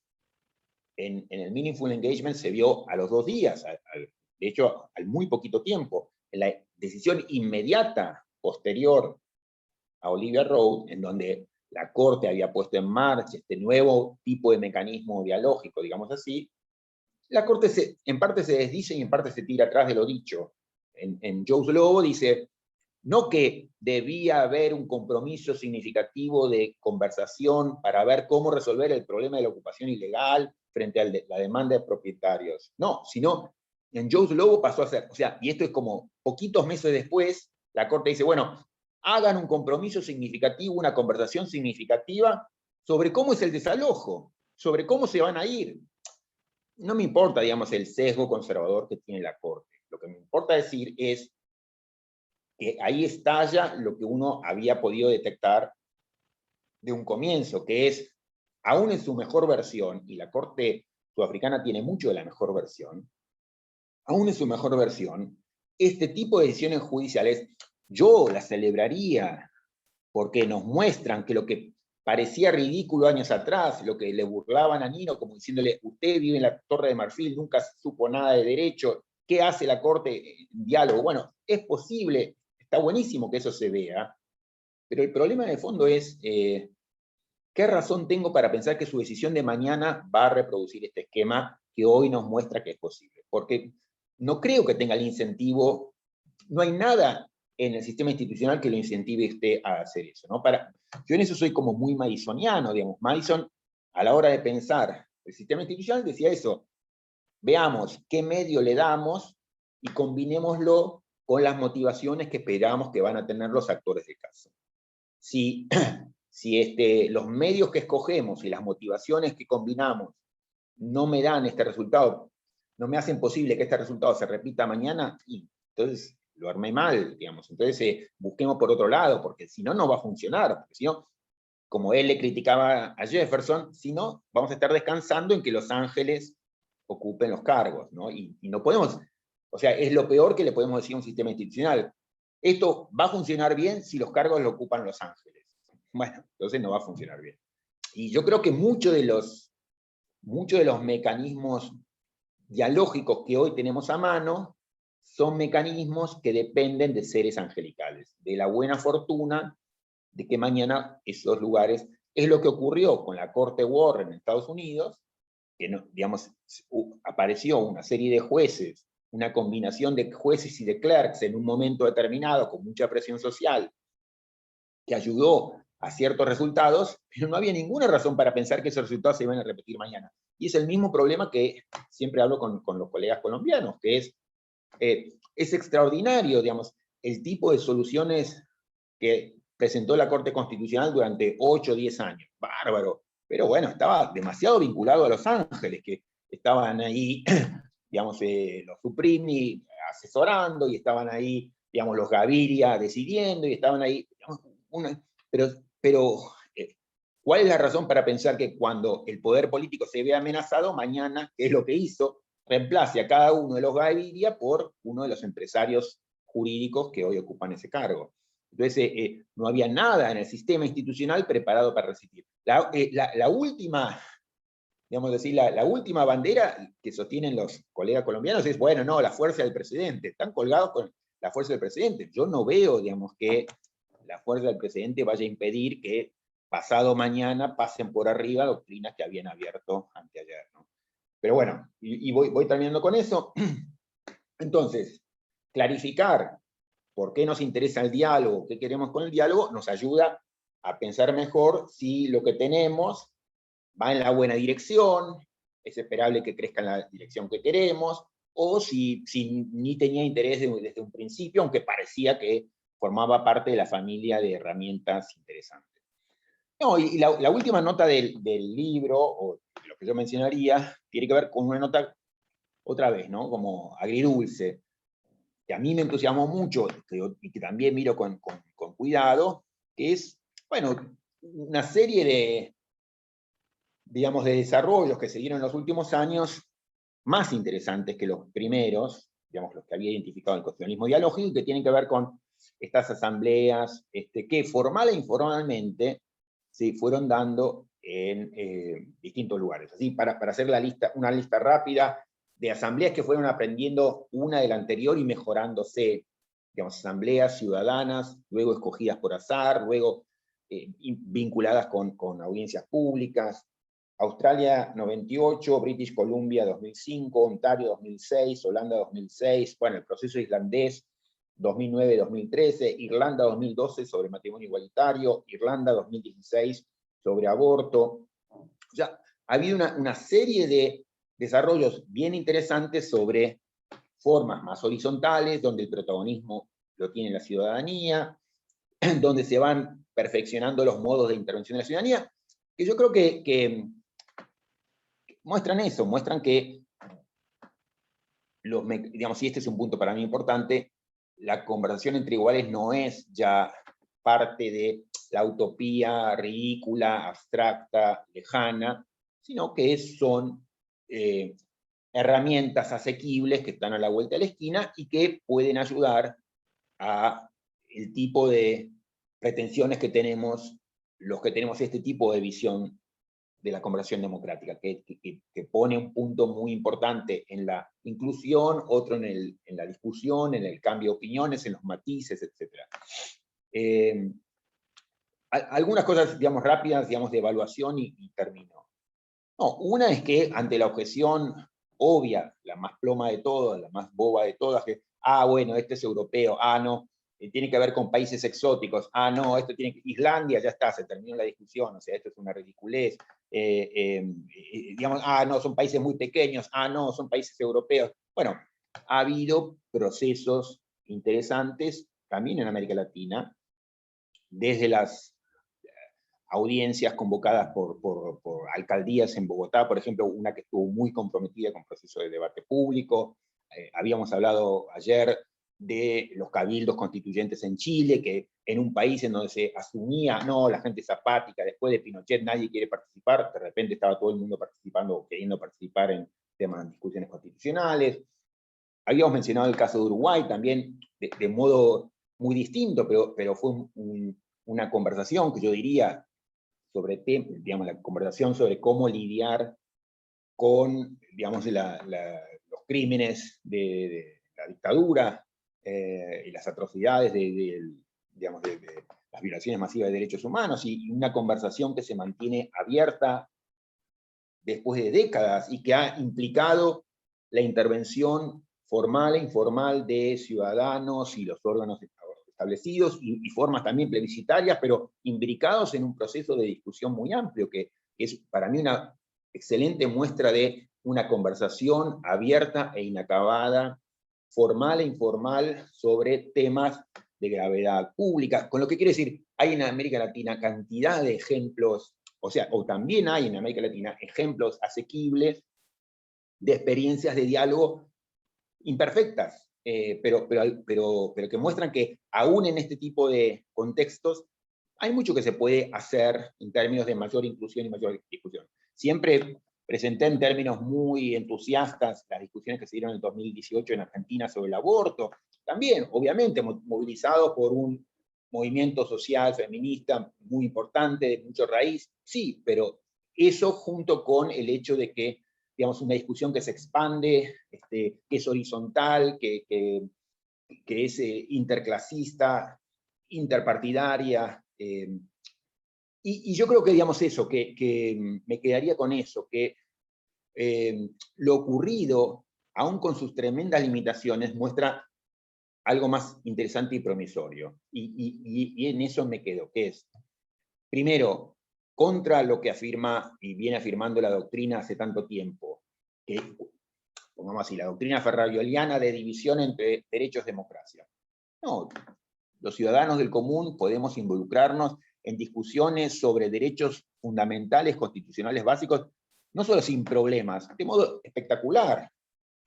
en el meaningful engagement se vio a los 2 días, de hecho, al muy poquito tiempo, en la decisión inmediata posterior a Olivia Road, en donde la Corte había puesto en marcha este nuevo tipo de mecanismo dialógico, digamos así, la Corte en parte se desdice y en parte se tira atrás de lo dicho. En Joe Slovo dice, no que debía haber un compromiso significativo de conversación para ver cómo resolver el problema de la ocupación ilegal frente a la demanda de propietarios. No, sino en Joe Slovo pasó a ser, o sea, y esto es como poquitos meses después, la Corte dice, bueno, hagan un compromiso significativo, una conversación significativa sobre cómo es el desalojo, sobre cómo se van a ir. No me importa, digamos, el sesgo conservador que tiene la Corte. Lo que me importa decir es que ahí estalla lo que uno había podido detectar de un comienzo, que es, aún en su mejor versión, y la Corte Sudafricana tiene mucho de la mejor versión, aún en su mejor versión, este tipo de decisiones judiciales yo las celebraría, porque nos muestran que lo que parecía ridículo años atrás, lo que le burlaban a Nino, como diciéndole, usted vive en la Torre de Marfil, nunca supo nada de derecho, ¿qué hace la Corte en diálogo? Bueno, es posible, está buenísimo que eso se vea, pero el problema en el fondo es, ¿qué razón tengo para pensar que su decisión de mañana va a reproducir este esquema que hoy nos muestra que es posible? Porque no creo que tenga el incentivo, no hay nada en el sistema institucional que lo incentive usted a hacer eso, ¿no? Yo en eso soy como muy madisoniano, digamos. Madison, a la hora de pensar el sistema institucional, decía eso, veamos qué medio le damos y combinémoslo con las motivaciones que esperamos que van a tener los actores del caso. Si, los medios que escogemos y las motivaciones que combinamos no me dan este resultado, no me hacen posible que este resultado se repita mañana, y entonces lo armé mal, digamos. Entonces busquemos por otro lado, porque si no, no va a funcionar. Porque si no, como él le criticaba a Jefferson, si no, vamos a estar descansando en que Los Ángeles ocupen los cargos, ¿no? Y no podemos, o sea, es lo peor que le podemos decir a un sistema institucional. Esto va a funcionar bien si los cargos lo ocupan Los Ángeles. Bueno, entonces no va a funcionar bien. Y yo creo que muchos de los mecanismos dialógicos que hoy tenemos a mano son mecanismos que dependen de seres angelicales, de la buena fortuna de que mañana esos lugares, es lo que ocurrió con la Corte Warren en Estados Unidos, que no, digamos, apareció una serie de jueces, una combinación de jueces y de clerks en un momento determinado con mucha presión social, que ayudó a ciertos resultados, pero no había ninguna razón para pensar que esos resultados se iban a repetir mañana. Y es el mismo problema que siempre hablo con los colegas colombianos, que es extraordinario, digamos, el tipo de soluciones que presentó la Corte Constitucional durante 8 o 10 años. Bárbaro. Pero bueno, estaba demasiado vinculado a Los Ángeles, que estaban ahí, digamos, los Suprimi asesorando, y estaban ahí, digamos, los Gaviria decidiendo, y estaban ahí, digamos, pero ¿cuál es la razón para pensar que cuando el poder político se ve amenazado, mañana, que es lo que hizo, reemplace a cada uno de los Gaviria por uno de los empresarios jurídicos que hoy ocupan ese cargo? Entonces, no había nada en el sistema institucional preparado para resistir. La última, digamos decir, la última bandera que sostienen los colegas colombianos es, bueno, no, la fuerza del presidente. Están colgados con la fuerza del presidente. Yo no veo, digamos, que la fuerza del presidente vaya a impedir que pasado mañana pasen por arriba doctrinas que habían abierto anteayer, ¿no? Pero bueno, y voy terminando con eso. Entonces, clarificar por qué nos interesa el diálogo, qué queremos con el diálogo, nos ayuda a pensar mejor si lo que tenemos va en la buena dirección, es esperable que crezca en la dirección que queremos, o si ni tenía interés desde un principio, aunque parecía que formaba parte de la familia de herramientas interesantes. No, y la última nota del libro, o de lo que yo mencionaría, tiene que ver con una nota, otra vez, ¿no? Como agridulce, que a mí me entusiasmó mucho y que también miro con cuidado, que es, bueno, una serie de, digamos, de desarrollos que se dieron en los últimos años, más interesantes que los primeros, digamos, los que había identificado el constitucionalismo dialógico, y que tienen que ver con estas asambleas que formal e informalmente se fueron dando en distintos lugares. Así, para hacer una lista rápida de asambleas que fueron aprendiendo una de la anterior y mejorándose, digamos, asambleas ciudadanas, luego escogidas por azar, luego vinculadas con audiencias públicas. Australia 98, British Columbia 2005, Ontario 2006, Holanda 2006, bueno, el proceso islandés 2009-2013, Irlanda 2012 sobre matrimonio igualitario, Irlanda 2016 sobre aborto. O sea, ha habido una serie de desarrollos bien interesantes sobre formas más horizontales, donde el protagonismo lo tiene la ciudadanía, donde se van perfeccionando los modos de intervención de la ciudadanía, que yo creo que muestran eso, muestran que, digamos, y este es un punto para mí importante, la conversación entre iguales no es ya parte de la utopía ridícula, abstracta, lejana, sino que son herramientas asequibles que están a la vuelta de la esquina y que pueden ayudar a el tipo de pretensiones que tenemos los que tenemos este tipo de visión de la conversación democrática, que pone un punto muy importante en la inclusión, otro en la discusión, en el cambio de opiniones, en los matices, etc. Algunas cosas, digamos, rápidas, digamos, de evaluación y termino. No, una es que ante la objeción obvia, la más ploma de todas, la más boba de todas, que, bueno, este es europeo, no, tiene que ver con países exóticos, no, esto tiene que, Islandia, ya está, se terminó la discusión, o sea, esto es una ridiculez, digamos, no, son países muy pequeños, no, son países europeos. Bueno, ha habido procesos interesantes también en América Latina, desde las audiencias convocadas por alcaldías en Bogotá, por ejemplo, una que estuvo muy comprometida con procesos de debate público. Habíamos hablado ayer de los cabildos constituyentes en Chile, que en un país en donde se asumía, no, la gente es apática, después de Pinochet nadie quiere participar, de repente estaba todo el mundo participando o queriendo participar en temas de discusiones constitucionales. Habíamos mencionado el caso de Uruguay también, de modo muy distinto, pero fue una conversación que yo diría sobre, digamos, la conversación sobre cómo lidiar con, digamos, los crímenes de la dictadura y las atrocidades digamos, de las violaciones masivas de derechos humanos, y una conversación que se mantiene abierta después de décadas y que ha implicado la intervención formal e informal de ciudadanos y los órganos establecidos y formas también plebiscitarias, pero imbricados en un proceso de discusión muy amplio, que es para mí una excelente muestra de una conversación abierta e inacabada, formal e informal, sobre temas de gravedad pública, con lo que quiere decir, hay en América Latina cantidad de ejemplos, o también hay en América Latina ejemplos asequibles de experiencias de diálogo imperfectas, pero que muestran que aún en este tipo de contextos hay mucho que se puede hacer en términos de mayor inclusión y mayor discusión. Siempre presenté en términos muy entusiastas las discusiones que se dieron en el 2018 en Argentina sobre el aborto, también, obviamente, movilizados por un movimiento social feminista muy importante, de mucho raíz, sí, pero eso junto con el hecho de que, digamos, una discusión que se expande, que es horizontal, que es interclasista, interpartidaria, y yo creo que, digamos, eso, que me quedaría con eso, que lo ocurrido, aún con sus tremendas limitaciones, muestra algo más interesante y promisorio. Y en eso me quedo, que es, primero, contra lo que afirma y viene afirmando la doctrina hace tanto tiempo, que, pongamos así, la doctrina ferrarioliana de división entre derechos y democracia. No, los ciudadanos del común podemos involucrarnos en discusiones sobre derechos fundamentales, constitucionales básicos, no solo sin problemas, de modo espectacular.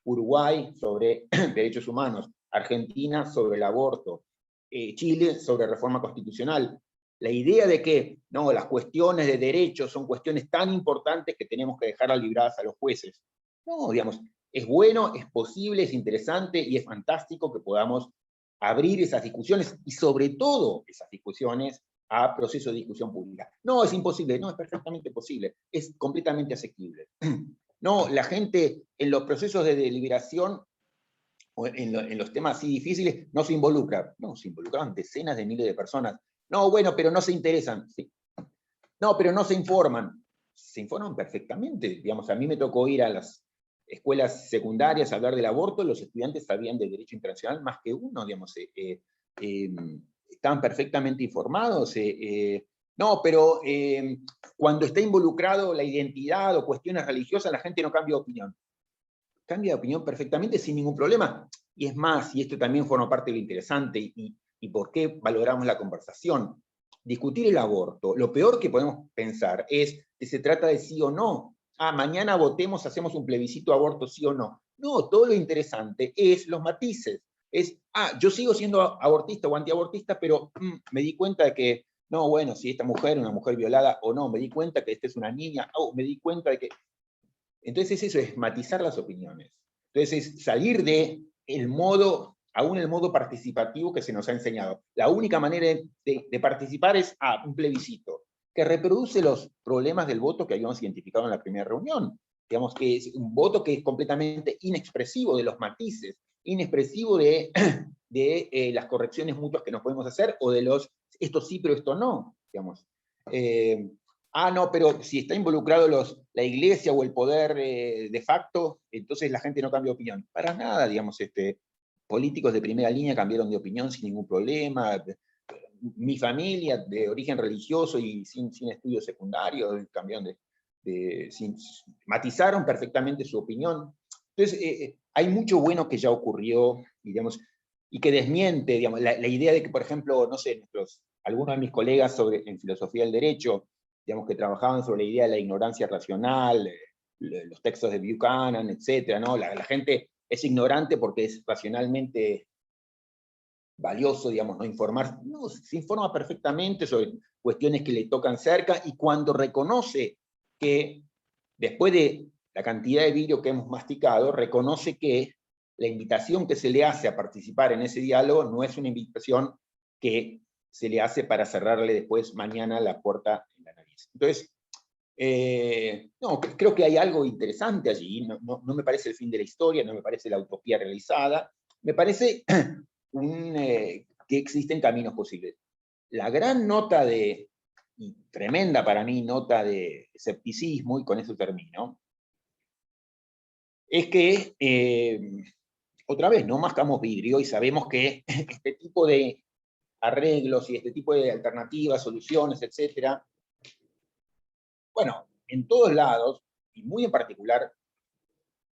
Uruguay sobre derechos humanos, Argentina sobre el aborto, Chile sobre reforma constitucional. La idea de que no, las cuestiones de derechos son cuestiones tan importantes que tenemos que dejarlas libradas a los jueces. No, digamos, es bueno, es posible, es interesante y es fantástico que podamos abrir esas discusiones y sobre todo esas discusiones a procesos de discusión pública. No, es imposible, no, es perfectamente posible, es completamente asequible. No, la gente en los procesos de deliberación o en los temas así difíciles no se involucra. No, se involucran decenas de miles de personas. No, bueno, pero no se interesan. Sí. No, pero no se informan. Se informan perfectamente. Digamos, a mí me tocó ir a las escuelas secundarias a hablar del aborto, los estudiantes sabían de derecho internacional más que uno, digamos, estaban perfectamente informados. No, pero cuando está involucrado la identidad o cuestiones religiosas, la gente no cambia de opinión. Cambia de opinión perfectamente sin ningún problema. Y es más, y esto también forma parte de lo interesante, y por qué valoramos la conversación. Discutir el aborto, lo peor que podemos pensar es que se trata de sí o no. Mañana votemos, hacemos un plebiscito aborto, sí o no. No, todo lo interesante es los matices. Es, yo sigo siendo abortista o antiabortista, pero me di cuenta de que, no, bueno, si esta mujer es una mujer violada o no, me di cuenta que esta es una niña, me di cuenta de que... Entonces eso es matizar las opiniones. Entonces es salir de el modo, aún el modo participativo que se nos ha enseñado. La única manera de participar es un plebiscito. que reproduce los problemas del voto que habíamos identificado en la primera reunión. Digamos que es un voto que es completamente inexpresivo de los matices, inexpresivo de las correcciones mutuas que nos podemos hacer, o de los, esto sí, pero esto no, digamos. No, pero si está involucrado la iglesia o el poder de facto, entonces la gente no cambia de opinión. Para nada, digamos, políticos de primera línea cambiaron de opinión sin ningún problema. Mi familia, de origen religioso y sin estudios secundarios, cambiaron matizaron perfectamente su opinión. Entonces, hay mucho bueno que ya ocurrió, digamos, y que desmiente, digamos, la idea de que, por ejemplo, no sé, algunos de mis colegas en filosofía del derecho, digamos, que trabajaban sobre la idea de la ignorancia racional, los textos de Buchanan, etc., ¿no? La gente es ignorante porque es racionalmente valioso, digamos, no informar. No, se informa perfectamente sobre cuestiones que le tocan cerca, y cuando reconoce que, después de la cantidad de vidrio que hemos masticado, reconoce que la invitación que se le hace a participar en ese diálogo no es una invitación que se le hace para cerrarle después mañana la puerta en la nariz. Entonces, no, creo que hay algo interesante allí. No me parece el fin de la historia, no me parece la utopía realizada, me parece que existen caminos posibles. La gran nota y tremenda para mí nota de escepticismo, y con eso termino, es que, otra vez, no mascamos vidrio y sabemos que este tipo de arreglos y este tipo de alternativas, soluciones, etcétera, bueno, en todos lados, y muy en particular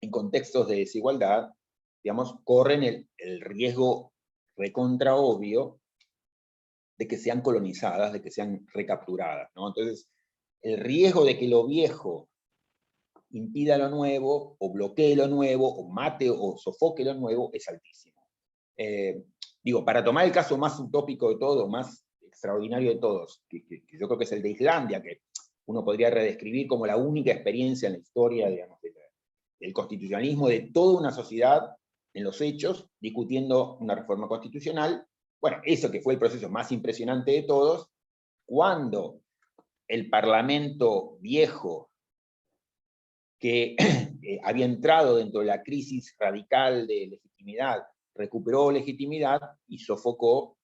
en contextos de desigualdad, digamos, corren el riesgo recontra obvio de que sean colonizadas, de que sean recapturadas, ¿no? Entonces, el riesgo de que lo viejo impida lo nuevo, o bloquee lo nuevo, o mate o sofoque lo nuevo, es altísimo. Digo, para tomar el caso más utópico de todo, más extraordinario de todos, que yo creo que es el de Islandia, que uno podría redescribir como la única experiencia en la historia, digamos, del constitucionalismo de toda una sociedad, en los hechos, discutiendo una reforma constitucional. Bueno, eso que fue el proceso más impresionante de todos, cuando el Parlamento viejo, que había entrado dentro de la crisis radical de legitimidad, recuperó legitimidad y sofocó,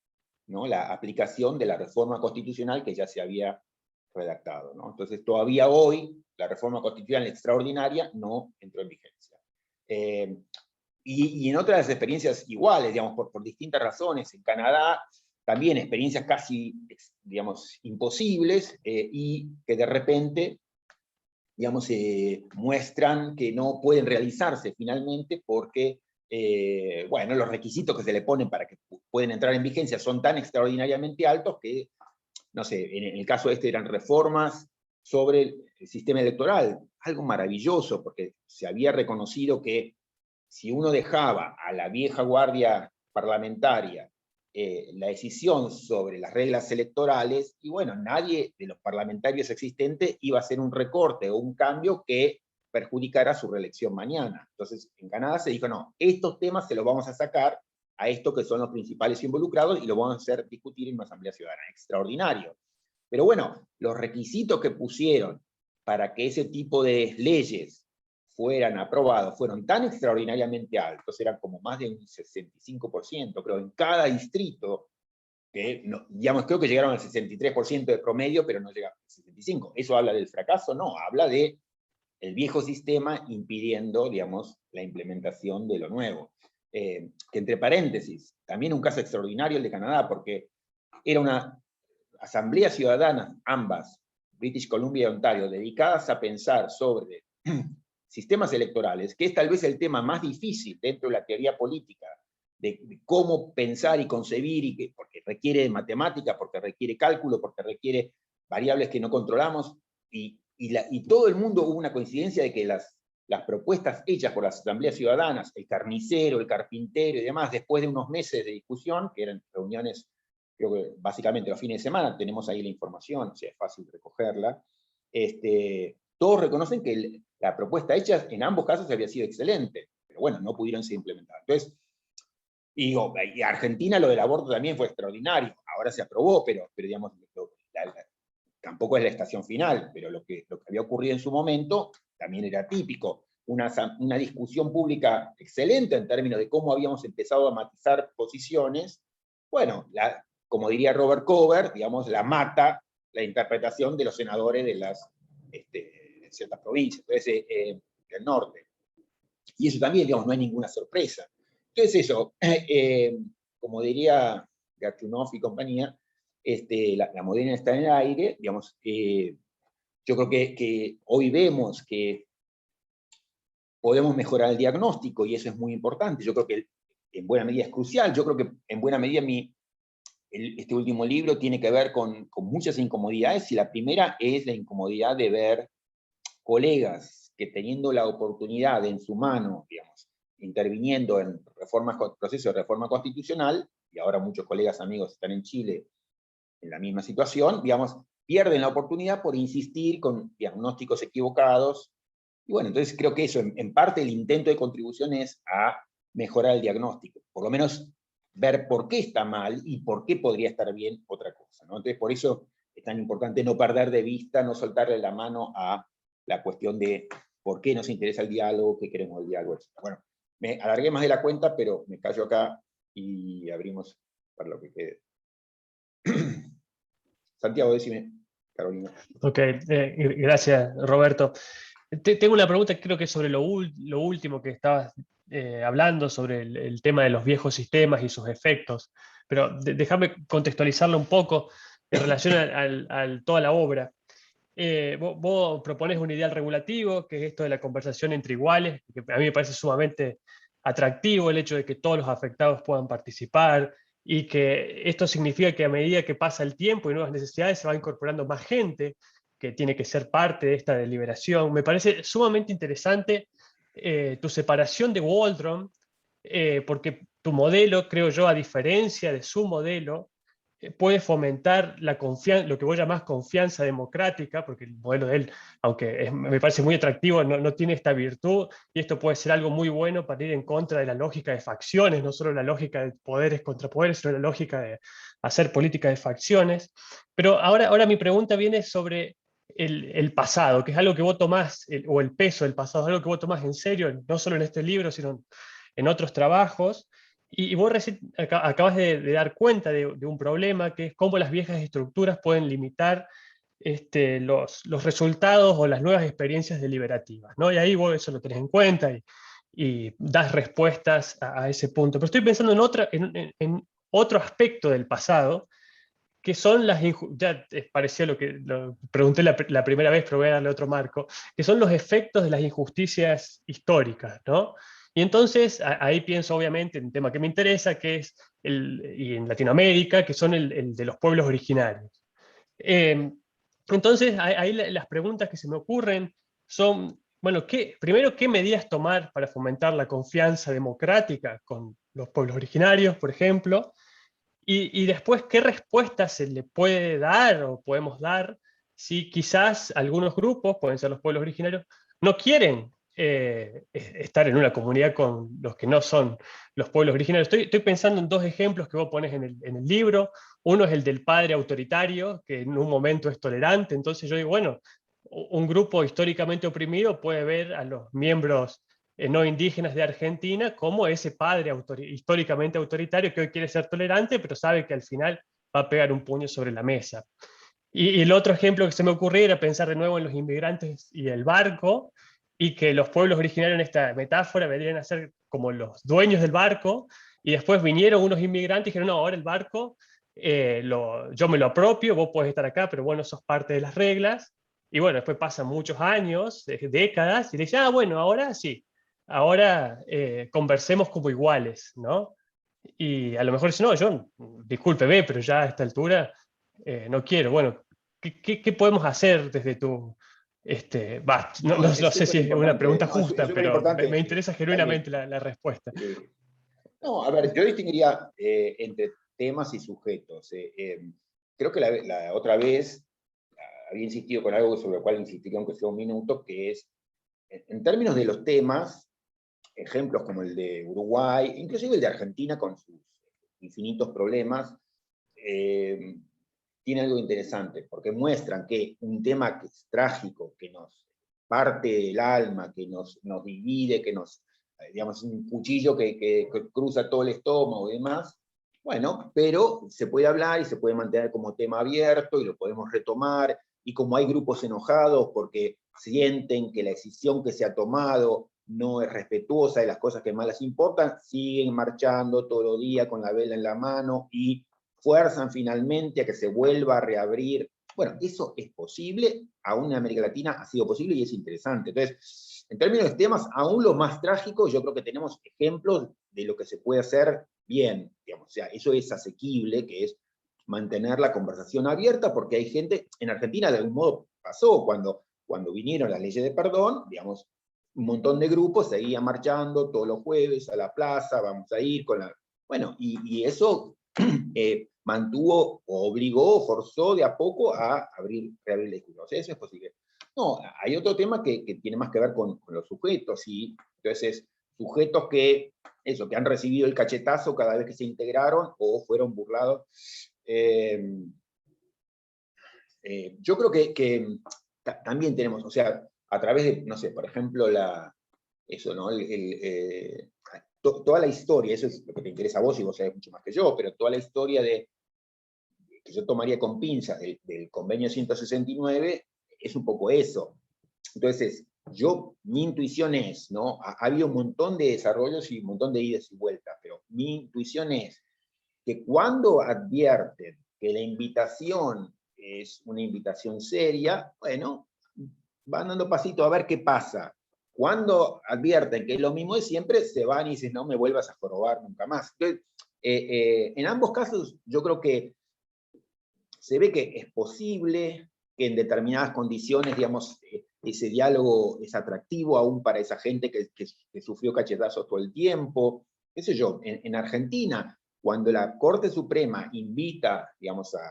¿no?, la aplicación de la reforma constitucional que ya se había redactado, ¿no? Entonces, todavía hoy, la reforma constitucional extraordinaria no entró en vigencia. Y en otras experiencias iguales, digamos, por distintas razones, en Canadá, también experiencias casi, digamos, imposibles, y que de repente, digamos, muestran que no pueden realizarse finalmente porque, bueno, los requisitos que se le ponen para que puedan entrar en vigencia son tan extraordinariamente altos que, no sé, en el caso este eran reformas sobre el sistema electoral, algo maravilloso, porque se había reconocido que si uno dejaba a la vieja guardia parlamentaria la decisión sobre las reglas electorales, y bueno, nadie de los parlamentarios existentes iba a hacer un recorte o un cambio que perjudicara su reelección mañana. Entonces, en Canadá se dijo, no, estos temas se los vamos a sacar a estos que son los principales involucrados y lo vamos a hacer discutir en una asamblea ciudadana. Extraordinario. Pero bueno, los requisitos que pusieron para que ese tipo de leyes fueran aprobados fueron tan extraordinariamente altos, eran como más de un 65%, creo, en cada distrito, que, no, digamos, creo que llegaron al 63% de promedio, pero no llegaron al 65%. ¿Eso habla del fracaso? No, habla de el viejo sistema impidiendo, digamos, la implementación de lo nuevo. Que entre paréntesis, también un caso extraordinario el de Canadá, porque era una asamblea ciudadana, ambas, British Columbia y Ontario, dedicadas a pensar sobre sistemas electorales, que es tal vez el tema más difícil dentro de la teoría política, de cómo pensar y concebir, porque requiere matemática, porque requiere cálculo, porque requiere variables que no controlamos, y todo el mundo hubo una coincidencia de que las propuestas hechas por las asambleas ciudadanas, el carnicero, el carpintero y demás, después de unos meses de discusión, que eran reuniones, creo que básicamente los fines de semana, tenemos ahí la información, o sea, es fácil recogerla, todos reconocen que la propuesta hecha en ambos casos había sido excelente, pero bueno, no pudieron ser implementadas. Entonces, y Argentina lo del aborto también fue extraordinario, ahora se aprobó, pero digamos, tampoco es la estación final, pero lo que había ocurrido en su momento también era típico. Una discusión pública excelente en términos de cómo habíamos empezado a matizar posiciones. Bueno, como diría Robert Cover, digamos, la mata la interpretación de los senadores de ciertas provincias, entonces, del norte. Y eso también, digamos, no es ninguna sorpresa. Entonces eso, como diría Garchunov y compañía, la moderna está en el aire, digamos, yo creo que hoy vemos que podemos mejorar el diagnóstico y eso es muy importante, yo creo que en buena medida es crucial, yo creo que en buena medida este último libro tiene que ver con muchas incomodidades y la primera es la incomodidad de ver colegas que teniendo la oportunidad en su mano, digamos, interviniendo en procesos de reforma constitucional, y ahora muchos colegas amigos están en Chile en la misma situación, digamos, pierden la oportunidad por insistir con diagnósticos equivocados. Y bueno, entonces creo que eso, en parte el intento de contribución es a mejorar el diagnóstico, por lo menos ver por qué está mal y por qué podría estar bien otra cosa, ¿no? Entonces por eso es tan importante no perder de vista, no soltarle la mano a la cuestión de por qué nos interesa el diálogo, qué queremos del diálogo, etc. Bueno, me alargué más de la cuenta, pero me callo acá y abrimos para lo que quede. Santiago, decime, Carolina. Ok, gracias, Roberto. Tengo una pregunta, creo que es sobre lo último que estabas hablando, sobre el tema de los viejos sistemas y sus efectos, pero déjame contextualizarlo un poco en relación a toda la obra. Vos propones un ideal regulativo, que es esto de la conversación entre iguales, que a mí me parece sumamente atractivo el hecho de que todos los afectados puedan participar, y que esto significa que a medida que pasa el tiempo y nuevas necesidades se va incorporando más gente que tiene que ser parte de esta deliberación. Me parece sumamente interesante tu separación de Waldron, porque tu modelo, creo yo, a diferencia de su modelo, puede fomentar la confianza, lo que vos llamás confianza democrática, porque el modelo de él, aunque me parece muy atractivo, no tiene esta virtud, y esto puede ser algo muy bueno para ir en contra de la lógica de facciones, no solo la lógica de poderes contra poderes, sino la lógica de hacer política de facciones. Pero ahora mi pregunta viene sobre el pasado, que es algo que vos tomás, o el peso del pasado, es algo que vos tomás en serio, no solo en este libro, sino en otros trabajos. Y vos recién acabas de dar cuenta de un problema, que es cómo las viejas estructuras pueden limitar los resultados o las nuevas experiencias deliberativas, ¿no? Y ahí vos eso lo tenés en cuenta y das respuestas a ese punto. Pero estoy pensando en otro aspecto del pasado, que son las ya parecía lo que lo pregunté la primera vez, pero voy a darle otro marco, que son los efectos de las injusticias históricas, ¿no? Y entonces ahí pienso obviamente en un tema que me interesa, que es, y en Latinoamérica, que son el de los pueblos originarios. Eh, entonces ahí las preguntas que se me ocurren son, bueno, primero, ¿qué medidas tomar para fomentar la confianza democrática con los pueblos originarios, por ejemplo? Y después, ¿qué respuesta se le puede dar o podemos dar si quizás algunos grupos, pueden ser los pueblos originarios, no quieren estar en una comunidad con los que no son los pueblos originarios? Estoy pensando en dos ejemplos que vos pones en el libro. Uno es el del padre autoritario, que en un momento es tolerante. Entonces yo digo, bueno, un grupo históricamente oprimido puede ver a los miembros no indígenas de Argentina como ese padre históricamente autoritario que hoy quiere ser tolerante, pero sabe que al final va a pegar un puño sobre la mesa. Y el otro ejemplo que se me ocurrió era pensar de nuevo en los inmigrantes y el barco, y que los pueblos originarios en esta metáfora vendrían a ser como los dueños del barco, y después vinieron unos inmigrantes y dijeron, no, ahora el barco yo me lo apropio, vos podés estar acá, pero bueno, sos parte de las reglas. Y bueno, después pasan muchos años, décadas, y le dicen, ah, bueno, ahora sí, ahora conversemos como iguales, ¿no? Y a lo mejor dice, no, yo, discúlpeme, pero ya a esta altura no quiero. Bueno, ¿qué podemos hacer desde tu... No, no es sé si súper es una importante, pregunta no, es justa, súper pero me importante. interesa Dale. genuinamente la respuesta. No, a ver, yo distinguiría entre temas y sujetos. Creo que la otra vez había insistido con algo sobre lo cual insistiría aunque sea un minuto, que es, en términos de los temas, ejemplos como el de Uruguay, inclusive el de Argentina con sus infinitos problemas, tiene algo interesante, porque muestran que un tema que es trágico, que nos parte del alma, que nos divide, que nos, digamos, un cuchillo que cruza todo el estómago y demás, bueno, pero se puede hablar y se puede mantener como tema abierto y lo podemos retomar, y como hay grupos enojados porque sienten que la decisión que se ha tomado no es respetuosa de las cosas que más les importan, siguen marchando todos los días con la vela en la mano y fuerzan finalmente a que se vuelva a reabrir. Bueno, eso es posible, aún en América Latina ha sido posible y es interesante. Entonces, en términos de temas, aún los más trágicos, yo creo que tenemos ejemplos de lo que se puede hacer bien, digamos, o sea, eso es asequible, que es mantener la conversación abierta, porque hay gente, en Argentina de algún modo pasó, cuando vinieron las leyes de perdón, digamos, un montón de grupos seguían marchando todos los jueves a la plaza, vamos a ir con la... Bueno, y eso mantuvo, o obligó, forzó de a poco a reabrir la discusión. O sea, eso es posible. No, hay otro tema que tiene más que ver con los sujetos, y entonces sujetos que han recibido el cachetazo cada vez que se integraron o fueron burlados. Yo creo que también tenemos, o sea, a través de, no sé, por ejemplo, eso, ¿no? Toda la historia, eso es lo que te interesa a vos y vos sabés mucho más que yo, pero toda la historia que yo tomaría con pinzas del convenio 169 es un poco eso. Entonces, mi intuición es, ¿no? Ha habido un montón de desarrollos y un montón de idas y vueltas, pero mi intuición es que cuando advierten que la invitación es una invitación seria, bueno, van dando pasito a ver qué pasa. Cuando advierten que es lo mismo de siempre, se van y dicen, no me vuelvas a jorobar nunca más. Entonces, en ambos casos, yo creo que se ve que es posible, que en determinadas condiciones, digamos, ese diálogo es atractivo aún para esa gente que sufrió cachetazos todo el tiempo. Qué sé yo, en Argentina, cuando la Corte Suprema invita, digamos, a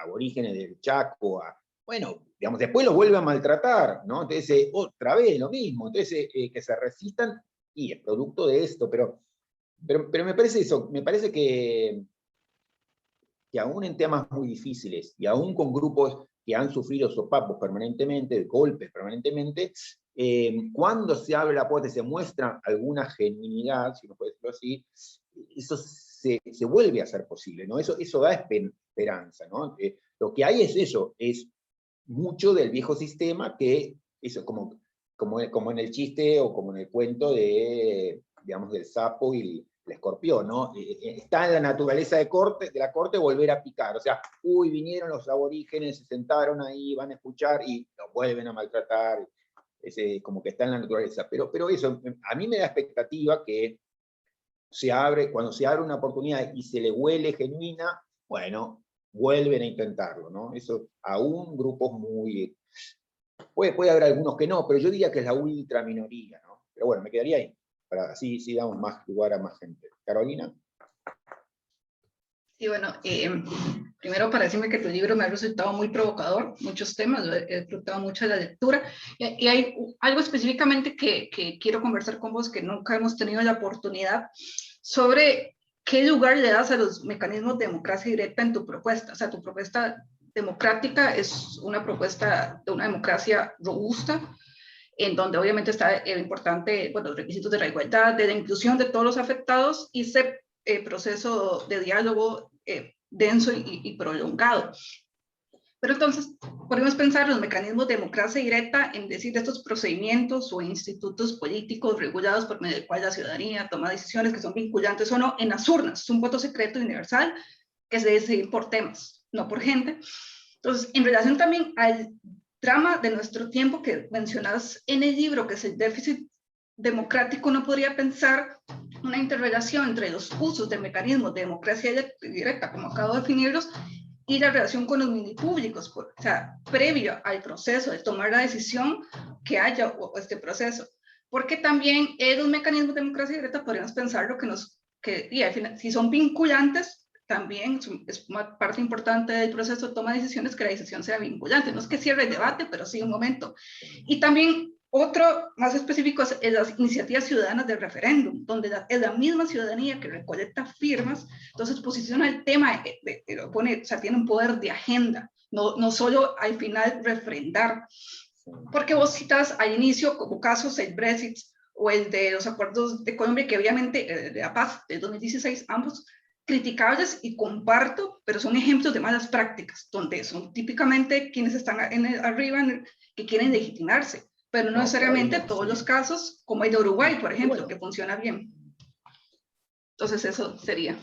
aborígenes del Chaco, bueno, digamos, después los vuelve a maltratar, ¿no? Entonces, otra vez lo mismo. Entonces, que se resistan, y es producto de esto, pero me parece eso, me parece que aún en temas muy difíciles, y aún con grupos que han sufrido sopapos permanentemente, golpes permanentemente, cuando se abre la puerta y se muestra alguna genuinidad, si no puede decirlo así, eso se vuelve a ser posible, ¿no? Eso da esperanza, ¿no? Lo que hay es eso, es mucho del viejo sistema que, eso, como en el chiste o como en el cuento digamos, del sapo y el escorpión, ¿no? Está en la naturaleza de la corte volver a picar, o sea, vinieron los aborígenes, se sentaron ahí, van a escuchar y los vuelven a maltratar, como que está en la naturaleza, pero eso, a mí me da expectativa que cuando se abre una oportunidad y se le huele genuina, bueno, vuelven a intentarlo, ¿no? Eso, aún grupos muy... Puede haber algunos que no, pero yo diría que es la ultra minoría, ¿no? Pero bueno, me quedaría ahí, para así damos más lugar a más gente. Carolina. Sí, bueno, primero para decirme que tu libro me ha resultado muy provocador, muchos temas, he disfrutado mucho de la lectura, y hay algo específicamente que quiero conversar con vos, que nunca hemos tenido la oportunidad, sobre qué lugar le das a los mecanismos de democracia directa en tu propuesta. O sea, tu propuesta democrática es una propuesta de una democracia robusta, en donde obviamente está importante, bueno, los requisitos de la igualdad, de la inclusión de todos los afectados y ese proceso de diálogo denso y prolongado. Pero entonces podemos pensar los mecanismos de democracia directa en decir de estos procedimientos o institutos políticos regulados por medio del cual la ciudadanía toma decisiones que son vinculantes o no en las urnas. Es un voto secreto universal que se debe decidir por temas, no por gente. Entonces, en relación también al drama de nuestro tiempo que mencionas en el libro, que es el déficit democrático, uno podría pensar una interrelación entre los usos de mecanismos de democracia directa, como acabo de definirlos, y la relación con los minipúblicos, o sea, previo al proceso de tomar la decisión que haya este proceso. Porque también los mecanismos de democracia directa podríamos pensar y al final, si son vinculantes, también es una parte importante del proceso de toma de decisiones que la decisión sea vinculante. No es que cierre el debate, pero sí un momento. Y también Otro más específico es las iniciativas ciudadanas de referéndum, donde es la misma ciudadanía que recolecta firmas, entonces posiciona el tema, lo pone, o sea, tiene un poder de agenda, no solo al final refrendar. Porque vos citas al inicio como casos el Brexit o el de los acuerdos de Colombia, que obviamente de la paz de 2016, ambos criticables y comparto, pero son ejemplos de malas prácticas, donde son típicamente quienes están arriba que quieren legitimarse, pero no necesariamente todos los casos, como el de Uruguay, por ejemplo, que funciona bien. Entonces eso sería.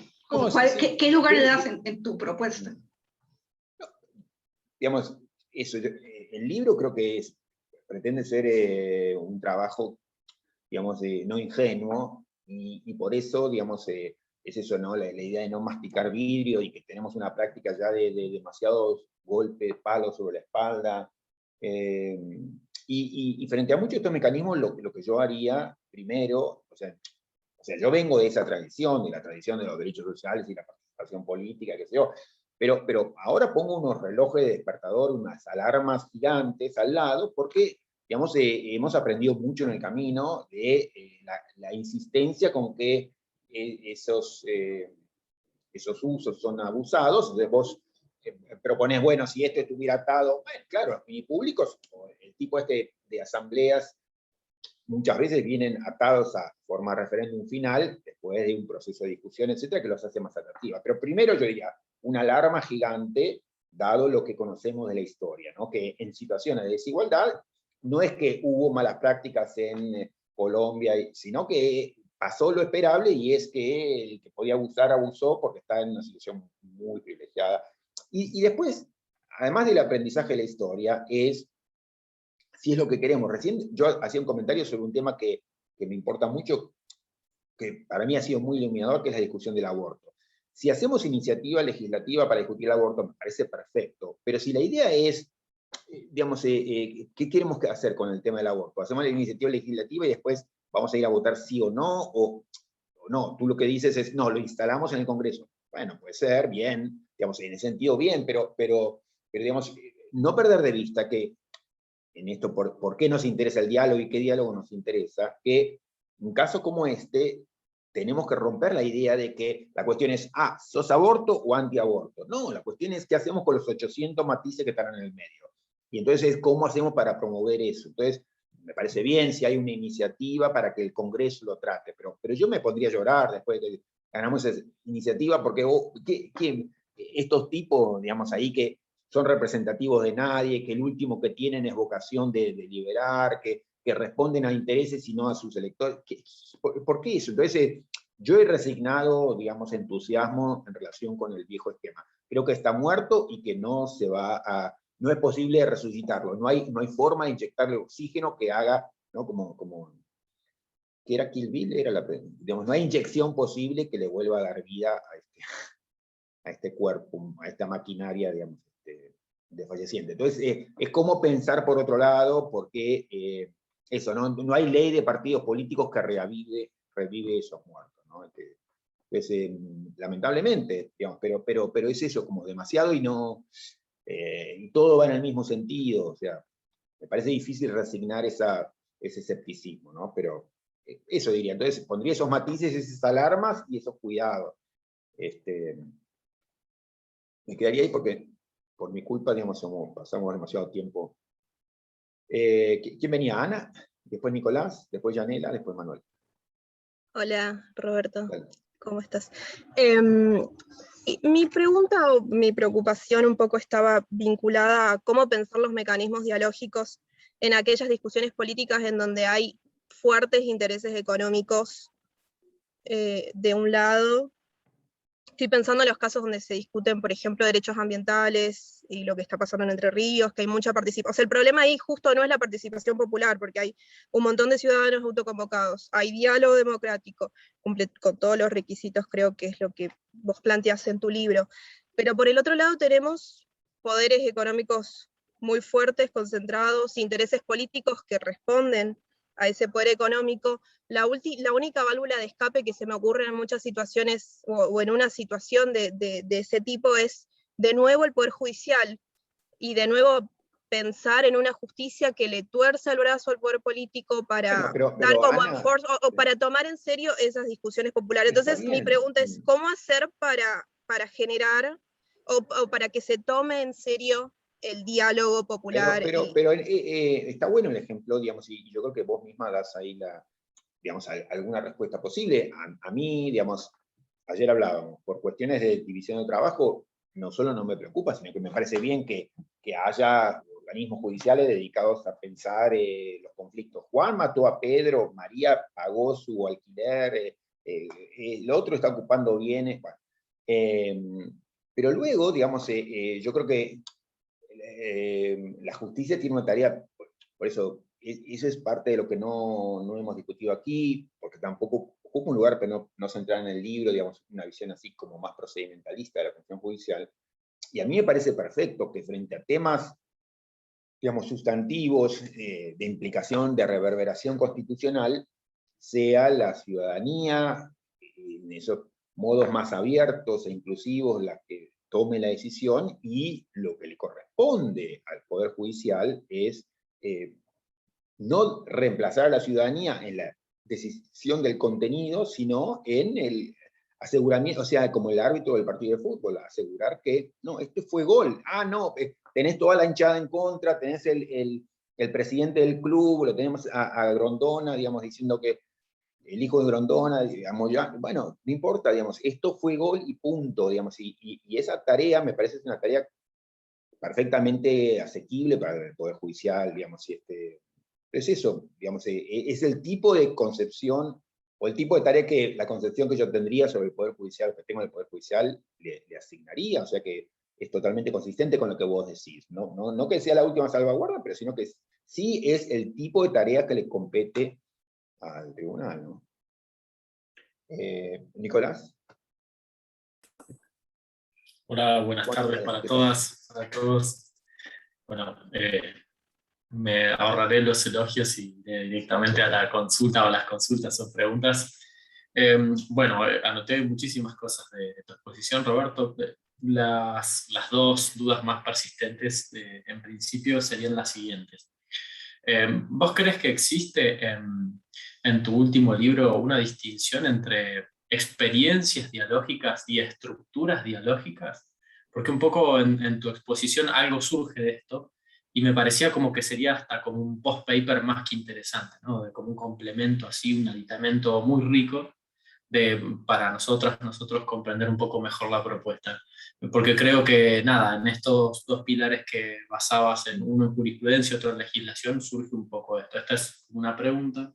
¿Qué lugar le das en tu propuesta? Digamos, eso, el libro creo que pretende ser un trabajo, digamos, no ingenuo, y por eso, digamos, es eso, ¿no? La idea de no masticar vidrio y que tenemos una práctica ya de demasiados golpes, palos sobre la espalda. Y frente a muchos de estos mecanismos, lo que yo haría primero, o sea, yo vengo de esa tradición, de la tradición de los derechos sociales y la participación política, qué sé yo, pero ahora pongo unos relojes de despertador, unas alarmas gigantes al lado, porque, digamos, hemos aprendido mucho en el camino de la insistencia con que esos usos son abusados. Entonces vos propones, bueno, si esto estuviera atado, bueno, claro, y públicos, el tipo de asambleas, muchas veces vienen atados a formar referéndum final, después de un proceso de discusión, etcétera, que los hace más atractivas. Pero primero yo diría, una alarma gigante, dado lo que conocemos de la historia, ¿no? Que en situaciones de desigualdad, no es que hubo malas prácticas en Colombia, sino que pasó lo esperable, y es que el que podía abusar, abusó, porque está en una situación muy privilegiada. Y después, además del aprendizaje de la historia, es si es lo que queremos. Recién yo hacía un comentario sobre un tema que me importa mucho, que para mí ha sido muy iluminador, que es la discusión del aborto. Si hacemos iniciativa legislativa para discutir el aborto, me parece perfecto, pero si la idea es, digamos, ¿qué queremos hacer con el tema del aborto? Hacemos la iniciativa legislativa y después vamos a ir a votar sí o no, o no, tú lo que dices es, no, lo instalamos en el Congreso. Bueno, puede ser, bien, digamos, en ese sentido, bien, pero digamos, no perder de vista que en esto, por qué nos interesa el diálogo y qué diálogo nos interesa, que en un caso como este, tenemos que romper la idea de que la cuestión es, ¿sos aborto o antiaborto? No, la cuestión es qué hacemos con los 800 matices que están en el medio. Y entonces, ¿cómo hacemos para promover eso? Entonces, me parece bien si hay una iniciativa para que el Congreso lo trate, pero yo me pondría a llorar después de que ganamos esa iniciativa, porque estos tipos, digamos, ahí que son representativos de nadie, que el último que tienen es vocación de liberar, que responden a intereses y no a sus electores. ¿Por qué eso? Entonces, yo he resignado, digamos, entusiasmo en relación con el viejo esquema. Creo que está muerto y que no es posible resucitarlo. No hay forma de inyectarle oxígeno que haga, ¿no? Como que era Kill Bill, digamos, no hay inyección posible que le vuelva a dar vida a este cuerpo, a esta maquinaria, digamos, desfalleciente. Entonces, es como pensar por otro lado, porque eso, no hay ley de partidos políticos que revive esos muertos, ¿no? Lamentablemente, digamos, pero es eso, como demasiado y todo va en el mismo sentido, o sea, me parece difícil resignar ese escepticismo, ¿no? Pero eso diría, entonces pondría esos matices, esas alarmas y esos cuidados. Me quedaría ahí porque por mi culpa, digamos, pasamos demasiado tiempo. ¿Quién venía? Ana, después Nicolás, después Yanela, después Manuel. Hola, Roberto. Dale. ¿Cómo estás? Mi pregunta o mi preocupación un poco estaba vinculada a cómo pensar los mecanismos dialógicos en aquellas discusiones políticas en donde hay fuertes intereses económicos de un lado. Estoy pensando en los casos donde se discuten, por ejemplo, derechos ambientales y lo que está pasando en Entre Ríos, que hay mucha participación. O sea, el problema ahí justo no es la participación popular, porque hay un montón de ciudadanos autoconvocados, hay diálogo democrático, cumple con todos los requisitos, creo que es lo que vos planteás en tu libro. Pero por el otro lado tenemos poderes económicos muy fuertes, concentrados, intereses políticos que responden a ese poder económico. La única válvula de escape que se me ocurre en muchas situaciones, o en una situación de ese tipo, es de nuevo el Poder Judicial, y de nuevo pensar en una justicia que le tuerza el brazo al poder político para Bueno, dar como Ana, enforce, o para tomar en serio esas discusiones populares. Entonces, mi pregunta es, ¿cómo hacer para generar o para que se tome en serio el diálogo popular? Pero está bueno el ejemplo, digamos, y yo creo que vos misma das ahí digamos, alguna respuesta posible. A mí, digamos, ayer hablábamos, por cuestiones de división de trabajo, no solo no me preocupa, sino que me parece bien que haya organismos judiciales dedicados a pensar los conflictos. Juan mató a Pedro, María pagó su alquiler, el otro está ocupando bienes. Bueno, pero luego, digamos, yo creo que la justicia tiene una tarea, por eso, eso es parte de lo que no hemos discutido aquí, porque tampoco ocupa un lugar, pero no centrar en el libro, digamos, una visión así como más procedimentalista de la función judicial. Y a mí me parece perfecto que frente a temas, digamos, sustantivos, de implicación, de reverberación constitucional, sea la ciudadanía, en esos modos más abiertos e inclusivos, la que tome la decisión, y lo que le corresponde al Poder Judicial es no reemplazar a la ciudadanía en la decisión del contenido, sino en el aseguramiento, o sea, como el árbitro del partido de fútbol, asegurar que, no, este fue gol, no, tenés toda la hinchada en contra, tenés el presidente del club, lo tenemos a Grondona, digamos, diciendo que el hijo de Grondona, digamos, ya, bueno, no importa, digamos, esto fue gol y punto, digamos, y esa tarea me parece una tarea perfectamente asequible para el Poder Judicial, digamos, es eso, digamos, es el tipo de concepción, o el tipo de tarea la concepción que yo tendría sobre el Poder Judicial, que tengo en el Poder Judicial, le asignaría, o sea que es totalmente consistente con lo que vos decís, no que sea la última salvaguarda, pero sino que sí es el tipo de tarea que le compete al tribunal, ¿no? Nicolás. Hola, buenas tardes para todas, para todos. Bueno, me ahorraré los elogios y directamente a la consulta o las consultas o preguntas. Bueno, anoté muchísimas cosas de tu exposición, Roberto. Las dos dudas más persistentes, en principio, serían las siguientes. ¿Vos crees que existe en tu último libro una distinción entre experiencias dialógicas y estructuras dialógicas? Porque un poco en tu exposición algo surge de esto y me parecía como que sería hasta como un post-paper más que interesante, ¿no? Como un complemento así, un aditamento muy rico para nosotros comprender un poco mejor la propuesta. Porque creo que, nada, en estos dos pilares que basabas en uno en jurisprudencia y otro en legislación, surge un poco esto. Esta es una pregunta.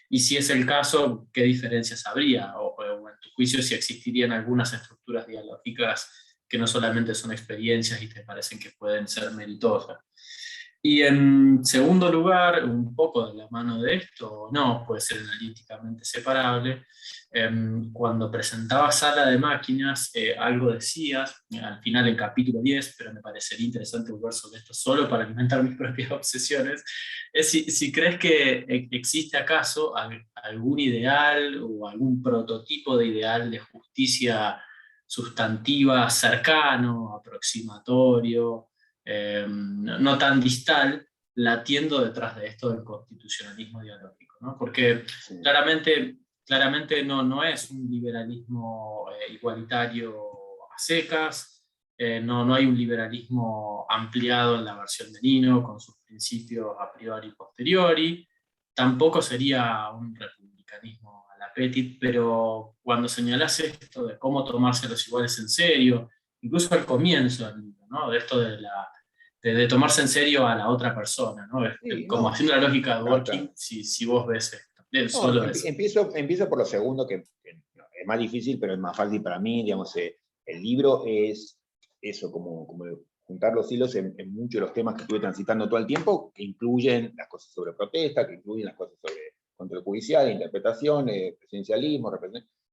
Y si es el caso, ¿qué diferencias habría? O en tu juicio, si existirían algunas estructuras dialógicas que no solamente son experiencias y te parecen que pueden ser meritosas. Y en segundo lugar, un poco de la mano de esto, no, puede ser analíticamente separable. Cuando presentaba Sala de Máquinas, algo decías, al final en capítulo 10, pero me parecería interesante volver sobre esto solo para alimentar mis propias obsesiones, es si crees que existe acaso algún ideal o algún prototipo de ideal de justicia sustantiva cercano, aproximatorio, no tan distal, latiendo detrás de esto del constitucionalismo dialógico, ¿no? Porque Sí. claramente no es un liberalismo igualitario a secas, no hay un liberalismo ampliado en la versión de Nino, con sus principios a priori y posteriori, tampoco sería un republicanismo a la Petit, pero cuando señalás esto de cómo tomarse a los iguales en serio, incluso al comienzo del libro, ¿no? De esto de tomarse en serio a la otra persona, ¿no? Sí, Como haciendo la lógica de Dworkin, claro. si vos ves esto. No, Solo eso. empiezo por lo segundo, que es más difícil, pero es más fácil para mí, digamos, el libro es eso, como juntar los hilos en muchos de los temas que estuve transitando todo el tiempo, que incluyen las cosas sobre protesta, que incluyen las cosas sobre control judicial, interpretación, presidencialismo,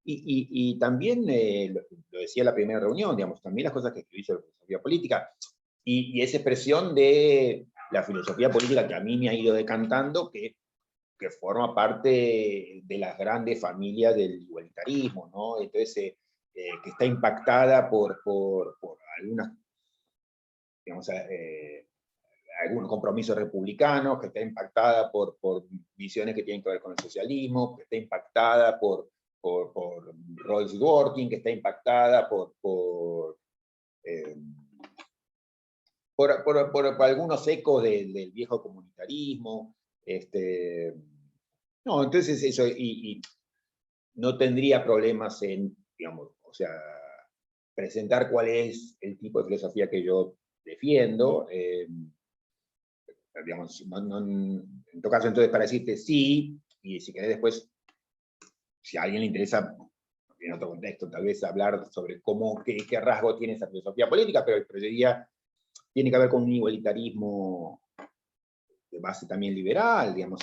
y también, lo decía en la primera reunión, digamos, también las cosas que escribí sobre filosofía política, y esa expresión de la filosofía política que a mí me ha ido decantando, que forma parte de las grandes familias del igualitarismo, ¿no? Entonces, que está impactada por algunas, digamos, algunos compromisos republicanos, que está impactada por visiones que tienen que ver con el socialismo, que está impactada por Royce Dworkin, que está impactada por algunos ecos del viejo comunitarismo. No, entonces eso, y no tendría problemas en, digamos, o sea, presentar cuál es el tipo de filosofía que yo defiendo. Digamos, en todo caso, entonces, para decirte sí, y si querés después, si a alguien le interesa, en otro contexto, tal vez hablar sobre qué rasgo tiene esa filosofía política, pero yo diría, tiene que ver con un igualitarismo de base también liberal, digamos,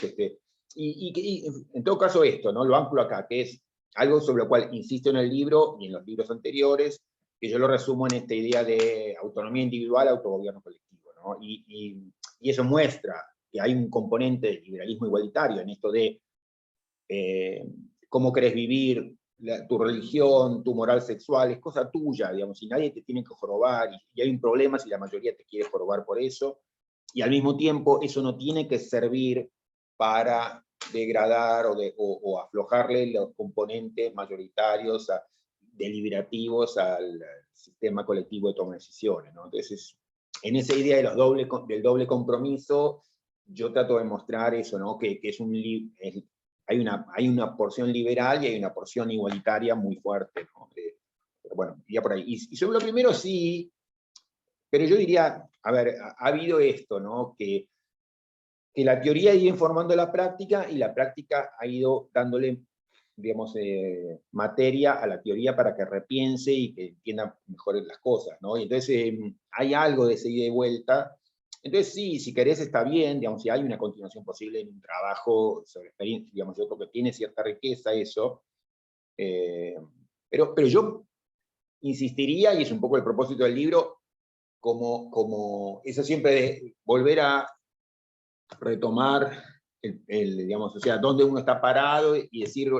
y en todo caso esto, ¿no? Lo anclo acá, que es algo sobre lo cual insisto en el libro y en los libros anteriores, que yo lo resumo en esta idea de autonomía individual, autogobierno colectivo, ¿no? Y eso muestra que hay un componente de liberalismo igualitario en esto de cómo querés vivir, tu religión, tu moral sexual, es cosa tuya, digamos, y nadie te tiene que jorobar, y hay un problema si la mayoría te quiere jorobar por eso, y al mismo tiempo eso no tiene que servir para degradar o aflojarle los componentes mayoritarios deliberativos al sistema colectivo de toma de decisiones, ¿no? Entonces, en esa idea del doble compromiso, yo trato de mostrar eso, ¿no? Que hay una porción liberal y hay una porción igualitaria muy fuerte, ¿no? Pero bueno, iría por ahí. Y sobre lo primero sí, pero yo diría, a ver, ha habido esto, ¿no? Que la teoría ha ido informando la práctica y la práctica ha ido dándole, digamos, materia a la teoría para que repiense y que entienda mejor las cosas, ¿no? Y entonces hay algo de esa ida y vuelta. Entonces sí, si querés está bien, digamos, si hay una continuación posible en un trabajo sobre experiencia, digamos, yo creo que tiene cierta riqueza eso, pero yo insistiría, y es un poco el propósito del libro, como eso siempre de volver a retomar, digamos, o sea, dónde uno está parado y decir,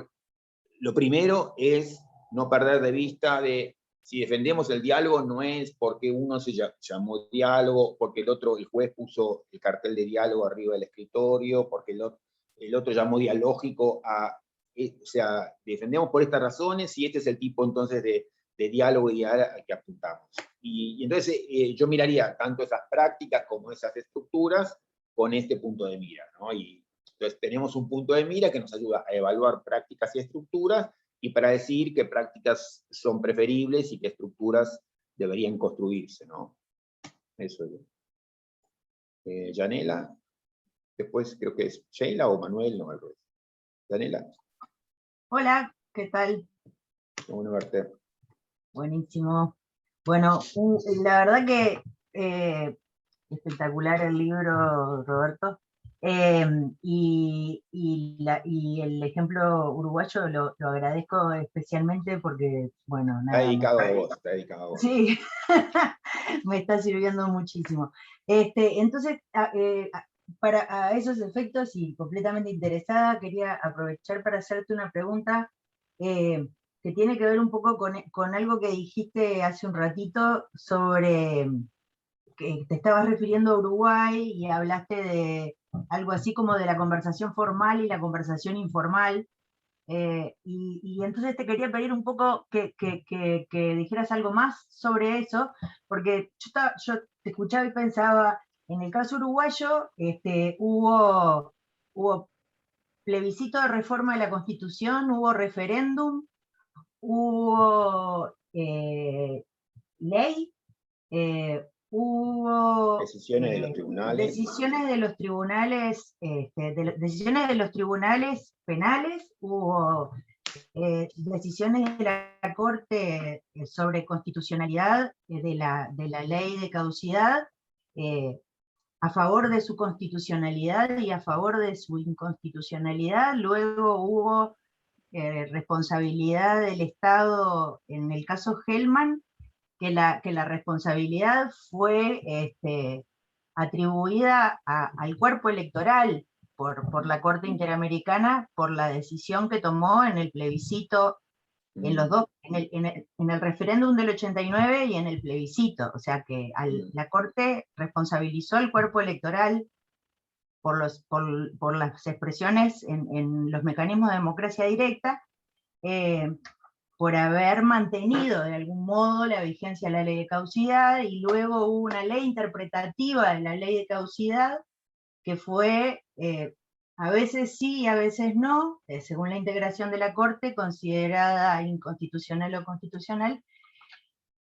lo primero es no perder de vista de si defendemos el diálogo no es porque uno se llamó diálogo, porque el juez puso el cartel de diálogo arriba del escritorio, porque el otro llamó dialógico o sea, defendemos por estas razones y este es el tipo entonces de diálogo ideal al que apuntamos. Y entonces yo miraría tanto esas prácticas como esas estructuras con este punto de mira, ¿no? Y entonces tenemos un punto de mira que nos ayuda a evaluar prácticas y estructuras y para decir qué prácticas son preferibles y qué estructuras deberían construirse, ¿no? Eso es. Yanela, después creo que es Sheila o Manuel, no me acuerdo. Yanela. Hola, ¿qué tal? Qué bueno verte. Buenísimo. Bueno, la verdad que espectacular el libro, Roberto. Y el ejemplo uruguayo lo agradezco especialmente porque, bueno, Está nada. dedicado a vos, está dedicado a vos. Sí, me está sirviendo muchísimo. Entonces, para esos efectos y completamente interesada, quería aprovechar para hacerte una pregunta que tiene que ver un poco con algo que dijiste hace un ratito sobre que te estabas refiriendo a Uruguay y hablaste de algo así como de la conversación formal y la conversación informal. Y entonces te quería pedir un poco que dijeras algo más sobre eso, porque yo te escuchaba y pensaba, en el caso uruguayo hubo plebiscito de reforma de la Constitución, hubo referéndum, hubo ley, hubo decisiones de los tribunales. Decisiones de los tribunales, decisiones de los tribunales penales, hubo decisiones de la Corte sobre constitucionalidad de la ley de caducidad, a favor de su constitucionalidad y a favor de su inconstitucionalidad. Luego hubo responsabilidad del Estado en el caso Hellman, que la responsabilidad fue atribuida al cuerpo electoral por la Corte Interamericana por la decisión que tomó en el plebiscito en los dos, en el referéndum del 89 y en el plebiscito. O sea que la Corte responsabilizó al cuerpo electoral por las expresiones en los mecanismos de democracia directa, por haber mantenido de algún modo la vigencia de la ley de caducidad, y luego hubo una ley interpretativa de la ley de caducidad que fue a veces sí y a veces no, según la integración de la Corte, considerada inconstitucional o constitucional,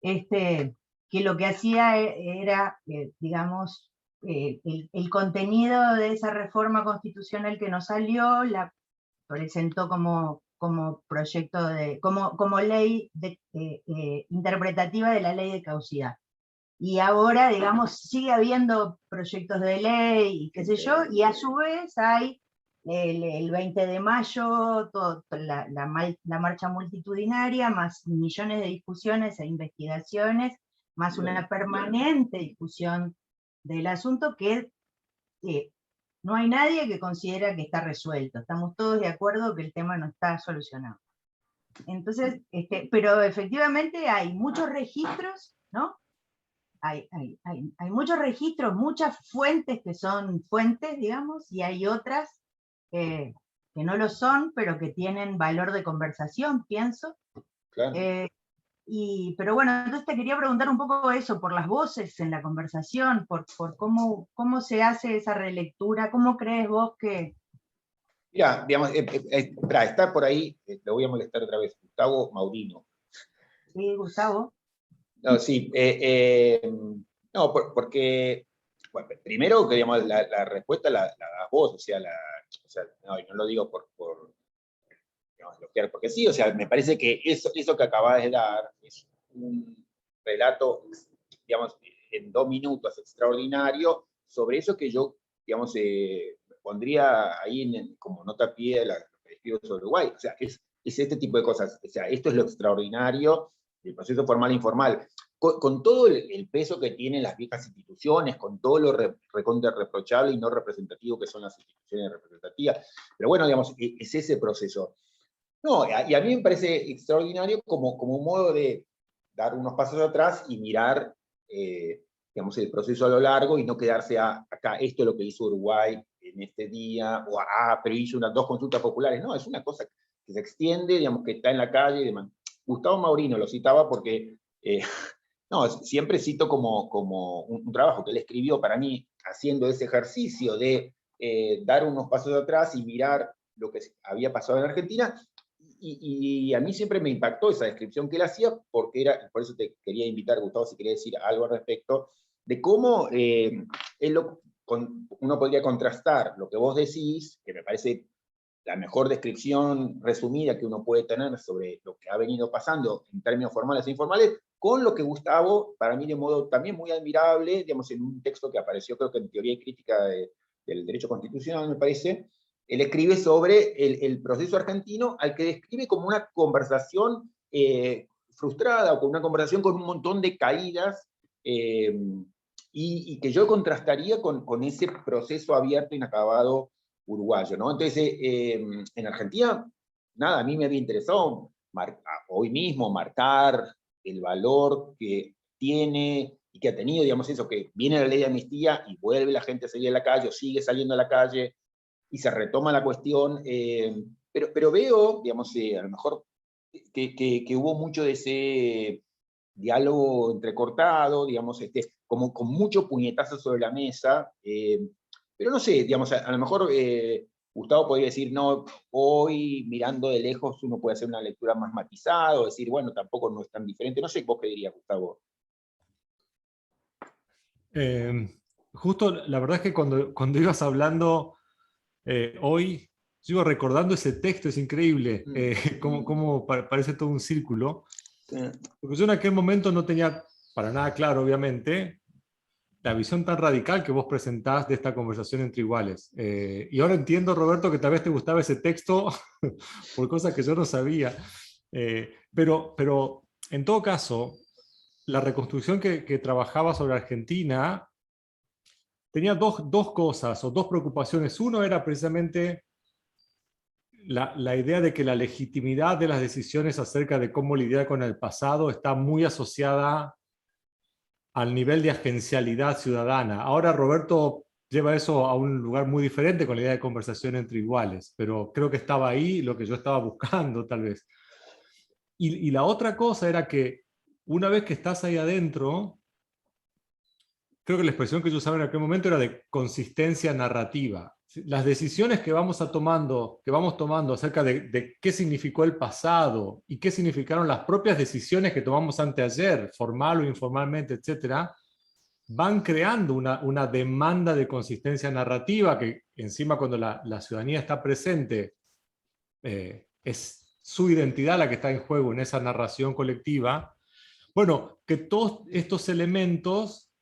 que lo que hacía era, digamos, el contenido de esa reforma constitucional que no salió, la presentó como proyecto como ley interpretativa de la ley de caducidad. Y ahora, digamos, sigue habiendo proyectos de ley y qué sé yo, y a su vez hay el 20 de mayo, la marcha multitudinaria, más millones de discusiones e investigaciones, más una permanente discusión del asunto que no hay nadie que considera que está resuelto. Estamos todos de acuerdo que el tema no está solucionado. Entonces, pero efectivamente hay muchos registros, ¿no? Hay muchos registros, muchas fuentes que son fuentes, digamos, y hay otras que no lo son, pero que tienen valor de conversación, pienso. Claro. Pero bueno, entonces te quería preguntar un poco eso, por las voces en la conversación, por cómo se hace esa relectura, cómo crees vos que... Mira, digamos, está por ahí, lo voy a molestar otra vez, Gustavo Maurino. Sí, Gustavo. No, sí, no, porque, bueno, primero que digamos, la respuesta la das vos, o sea, no, y no lo digo por digamos, porque sí, o sea, me parece que eso que acabas de dar es un relato, digamos, en 2 minutos extraordinario sobre eso que yo, digamos, pondría ahí como nota a pie de lo que escribo sobre Uruguay. O sea, es este tipo de cosas. O sea, esto es lo extraordinario del proceso formal e informal. Con todo el peso que tienen las viejas instituciones, con todo lo recontra reprochable y no representativo que son las instituciones representativas. Pero bueno, digamos, es ese proceso. No, y a mí me parece extraordinario como un modo de dar unos pasos atrás y mirar, digamos, el proceso a lo largo y no quedarse acá, esto es lo que hizo Uruguay en este día, o pero hizo 2 consultas populares. No, es una cosa que se extiende, digamos, que está en la calle y demás. Gustavo Maurino lo citaba porque, no, siempre cito como un trabajo que él escribió para mí, haciendo ese ejercicio de dar unos pasos atrás y mirar lo que había pasado en Argentina. Y a mí siempre me impactó esa descripción que él hacía, porque por eso te quería invitar, Gustavo, si querías decir algo al respecto, de cómo uno podría contrastar lo que vos decís, que me parece la mejor descripción resumida que uno puede tener sobre lo que ha venido pasando en términos formales e informales, con lo que Gustavo, para mí de modo también muy admirable, digamos, en un texto que apareció creo que en Teoría y Crítica del Derecho Constitucional, me parece, él escribe sobre el proceso argentino, al que describe como una conversación frustrada, o como una conversación con un montón de caídas, y que yo contrastaría con ese proceso abierto, inacabado, uruguayo, ¿no? Entonces, en Argentina, nada, a mí me había interesado hoy mismo marcar el valor que tiene y que ha tenido, digamos, eso, que viene la ley de amnistía y vuelve la gente a salir a la calle, o sigue saliendo a la calle, y se retoma la cuestión, pero veo, digamos, a lo mejor que hubo mucho de ese diálogo entrecortado, digamos, como con mucho puñetazo sobre la mesa, pero no sé, digamos, a lo mejor Gustavo podría decir, no, hoy mirando de lejos uno puede hacer una lectura más matizada, o decir, bueno, tampoco no es tan diferente, no sé, ¿vos qué dirías, Gustavo? Justo, la verdad es que cuando ibas hablando hoy, sigo recordando ese texto, es increíble, cómo parece todo un círculo. Porque yo en aquel momento no tenía para nada claro, obviamente, la visión tan radical que vos presentás de esta conversación entre iguales. Y ahora entiendo, Roberto, que tal vez te gustaba ese texto por cosas que yo no sabía. Pero en todo caso, la reconstrucción que trabajaba sobre Argentina tenía dos cosas o dos preocupaciones. Uno era precisamente la idea de que la legitimidad de las decisiones acerca de cómo lidiar con el pasado está muy asociada al nivel de agencialidad ciudadana. Ahora Roberto lleva eso a un lugar muy diferente con la idea de conversación entre iguales, pero creo que estaba ahí lo que yo estaba buscando tal vez. Y la otra cosa era que una vez que estás ahí adentro, creo que la expresión que yo usaba en aquel momento era de consistencia narrativa. Las decisiones que vamos tomando acerca de qué significó el pasado y qué significaron las propias decisiones que tomamos anteayer, formal o informalmente, etcétera, van creando una demanda de consistencia narrativa que encima cuando la ciudadanía está presente, es su identidad la que está en juego en esa narración colectiva. Bueno, que todos estos elementos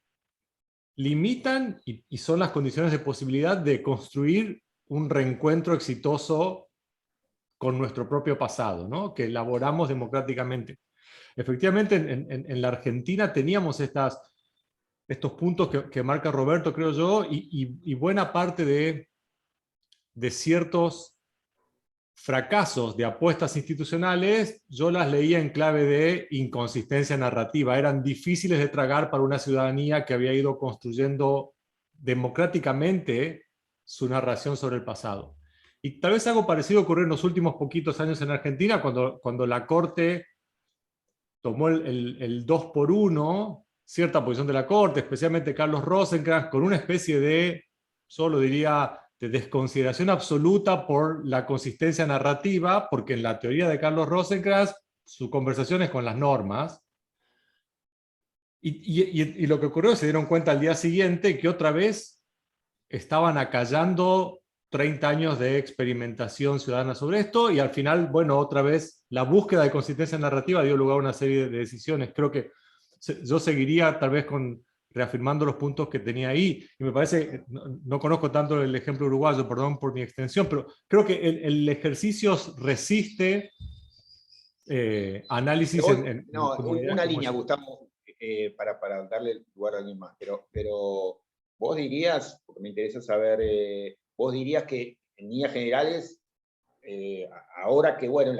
limitan y son las condiciones de posibilidad de construir un reencuentro exitoso con nuestro propio pasado, ¿no? Que elaboramos democráticamente. Efectivamente, en la Argentina teníamos estos puntos que marca Roberto, creo yo, y buena parte de ciertos fracasos de apuestas institucionales, yo las leía en clave de inconsistencia narrativa. Eran difíciles de tragar para una ciudadanía que había ido construyendo democráticamente su narración sobre el pasado. Y tal vez algo parecido ocurrió en los últimos poquitos años en Argentina, cuando la Corte tomó el 2 por 1, cierta posición de la Corte, especialmente Carlos Rosenkrantz, con una especie de, solo diría, de desconsideración absoluta por la consistencia narrativa, porque en la teoría de Carlos Rosenkrantz, su conversación es con las normas. Y lo que ocurrió, se dieron cuenta al día siguiente que otra vez estaban acallando 30 años de experimentación ciudadana sobre esto, y al final, bueno, otra vez la búsqueda de consistencia narrativa dio lugar a una serie de decisiones. Creo que yo seguiría tal vez reafirmando los puntos que tenía ahí, y me parece, no conozco tanto el ejemplo uruguayo, perdón por mi extensión, pero creo que el ejercicio resiste análisis no, una línea, Gustavo, para darle lugar a alguien más, pero vos dirías, porque me interesa saber, vos dirías que en líneas generales, ahora que, bueno,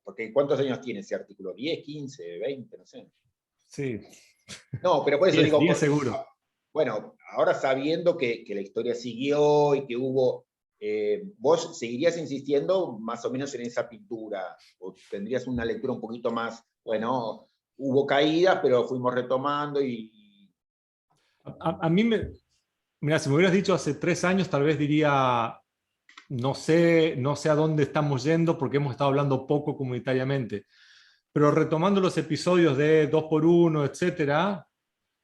porque ¿cuántos años tiene ese artículo? ¿10, 15, 20, no sé? Sí. No, pero por eso 10, digo... 10 seguro. Bueno, ahora sabiendo que la historia siguió y que hubo... ¿vos seguirías insistiendo más o menos en esa pintura? ¿O tendrías una lectura un poquito más, bueno, hubo caídas, pero fuimos retomando y... A mí mira, si me hubieras dicho hace 3 años, tal vez diría, no sé a dónde estamos yendo porque hemos estado hablando poco comunitariamente. Pero retomando los episodios de 2 por 1, etcétera,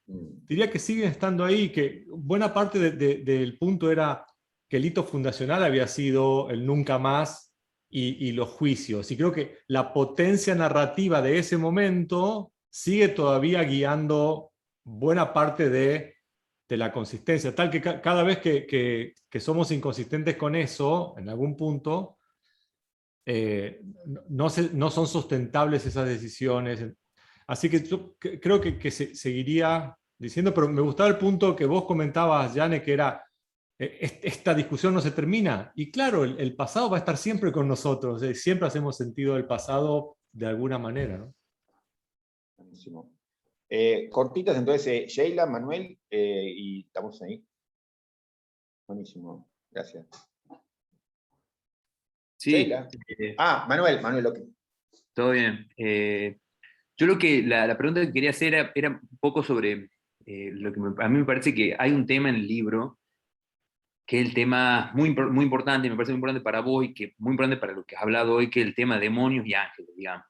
diría que siguen estando ahí, que buena parte del punto era que el hito fundacional había sido el nunca más y los juicios. Y creo que la potencia narrativa de ese momento sigue todavía guiando buena parte de la consistencia, tal que cada vez que somos inconsistentes con eso, en algún punto, no son sustentables esas decisiones. Así que yo creo que seguiría diciendo, pero me gustaba el punto que vos comentabas, Jane, que era, esta discusión no se termina. Y claro, el pasado va a estar siempre con nosotros, siempre hacemos sentido del pasado de alguna manera, ¿no? Buenísimo. Cortitas, entonces, Sheila, Manuel, y estamos ahí. Buenísimo, gracias. Sí. Sheila. Manuel, ok. Todo bien. Yo la pregunta que quería hacer era un poco sobre lo que a mí me parece que hay un tema en el libro, que es el tema muy importante, me parece muy importante para vos y que muy importante para lo que has hablado hoy, que es el tema de demonios y ángeles, digamos.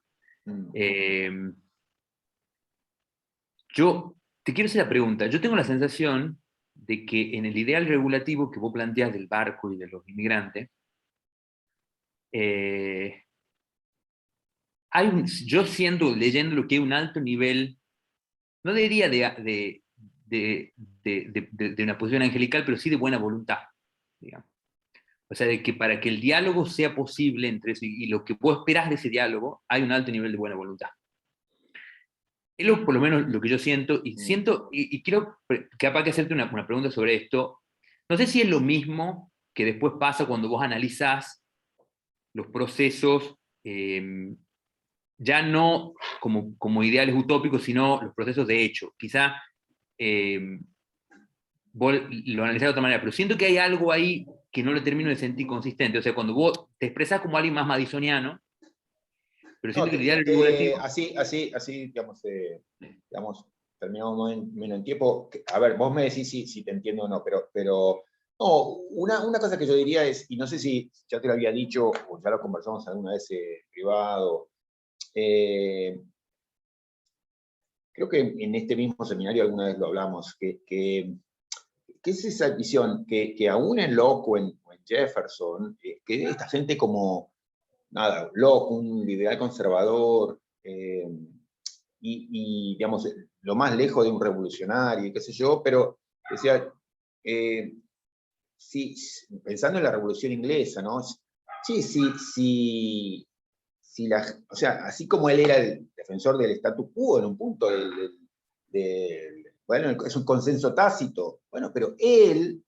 Yo te quiero hacer la pregunta. Yo tengo la sensación de que en el ideal regulativo que vos planteás del barco y de los inmigrantes, yo siento, leyendo lo que hay un alto nivel, no diría de una posición angelical, pero sí de buena voluntad, digamos. O sea, de que para que el diálogo sea posible entre eso y lo que vos esperás de ese diálogo, hay un alto nivel de buena voluntad. Es por lo menos lo que yo siento, y quiero capaz que hacerte una pregunta sobre esto. No sé si es lo mismo que después pasa cuando vos analizás los procesos, ya no como ideales utópicos, sino los procesos de hecho. Quizá vos lo analizás de otra manera, pero siento que hay algo ahí que no lo termino de sentir consistente. O sea, cuando vos te expresás como alguien más madisoniano, pero siento que el ideal regulativo... Así, digamos, terminamos menos en tiempo. A ver, vos me decís si te entiendo o no, pero no, una cosa que yo diría es, y no sé si ya te lo había dicho, o ya lo conversamos alguna vez privado, creo que en este mismo seminario alguna vez lo hablamos, que es esa visión que aún en Locke o en Jefferson, que esta gente como, nada, Locke, un liberal conservador, y digamos, lo más lejos de un revolucionario, qué sé yo, pero decía, sí, pensando en la Revolución Inglesa, ¿no? Sí, o sea, así como él era el defensor del statu quo en un punto, bueno, es un consenso tácito, bueno, pero él,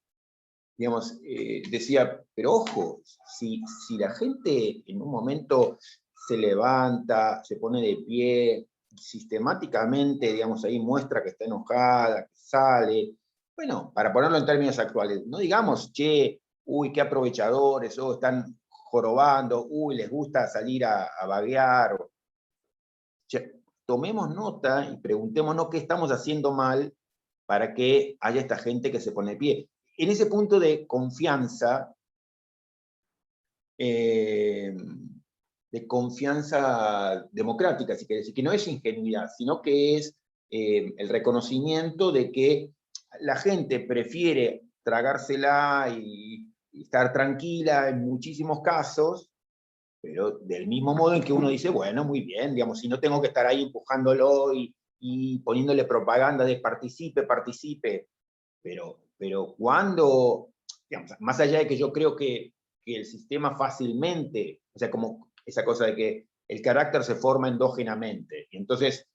digamos, decía, pero ojo, si la gente en un momento se levanta, se pone de pie, sistemáticamente, digamos, ahí muestra que está enojada, que sale, bueno, para ponerlo en términos actuales, no digamos, che, uy, qué aprovechadores, o están jorobando, uy, les gusta salir a vaguear. Che, tomemos nota y preguntémonos qué estamos haciendo mal para que haya esta gente que se pone de pie. En ese punto de confianza democrática, si querés decir, que no es ingenuidad, sino que es el reconocimiento de que la gente prefiere tragársela y estar tranquila en muchísimos casos, pero del mismo modo en que uno dice, bueno, muy bien, digamos, si no tengo que estar ahí empujándolo y poniéndole propaganda de participe, pero cuando, digamos, más allá de que yo creo que el sistema fácilmente, o sea, como esa cosa de que el carácter se forma endógenamente, y entonces,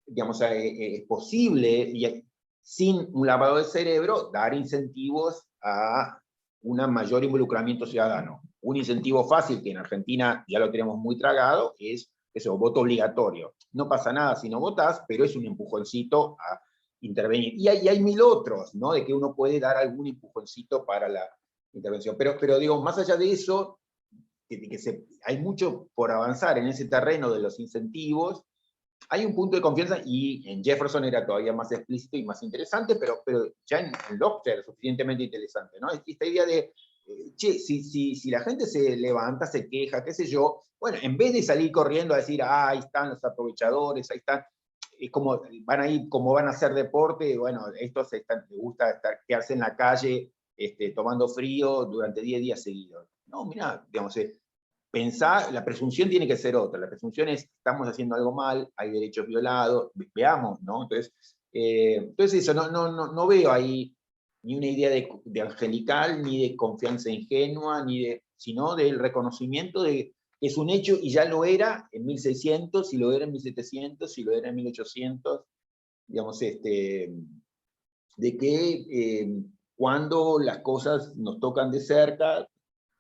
digamos, es posible, y sin un lavado de cerebro, dar incentivos a un mayor involucramiento ciudadano. Un incentivo fácil, que en Argentina ya lo tenemos muy tragado, es eso, voto obligatorio. No pasa nada si no votás, pero es un empujoncito a intervenir. Y hay mil otros, ¿no? De que uno puede dar algún empujoncito para la intervención. Pero digo, más allá de eso, hay mucho por avanzar en ese terreno de los incentivos. Hay un punto de confianza, y en Jefferson era todavía más explícito y más interesante, pero ya en Locke era suficientemente interesante, ¿no? Esta idea de, che, si la gente se levanta, se queja, qué sé yo, bueno, en vez de salir corriendo a decir, ahí están los aprovechadores, ahí están, es como van a ir, como van a hacer deporte, bueno, estos les gusta quedarse en la calle tomando frío durante 10 días seguidos. No, mirá, digamos, pensar, la presunción tiene que ser otra. La presunción es, estamos haciendo algo mal, hay derechos violados, veamos, ¿no? Entonces eso, no veo ahí ni una idea de angelical, ni de confianza ingenua, sino del reconocimiento de que es un hecho, y ya lo era en 1600, y lo era en 1700, y lo era en 1800, digamos, de que cuando las cosas nos tocan de cerca,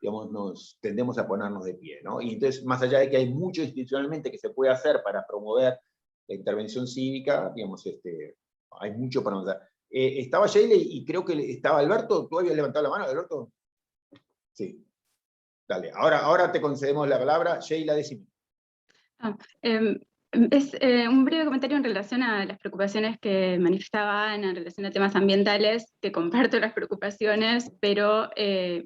digamos, nos tendemos a ponernos de pie, ¿no? Y entonces, más allá de que hay mucho institucionalmente que se puede hacer para promover la intervención cívica, digamos, hay mucho para hacer. Estaba Sheila y creo que estaba Alberto. ¿Tú habías levantado la mano, Alberto? Sí. Dale, ahora te concedemos la palabra. Sheila, decime. Es un breve comentario en relación a las preocupaciones que manifestaba Ana en relación a temas ambientales, que comparto las preocupaciones, pero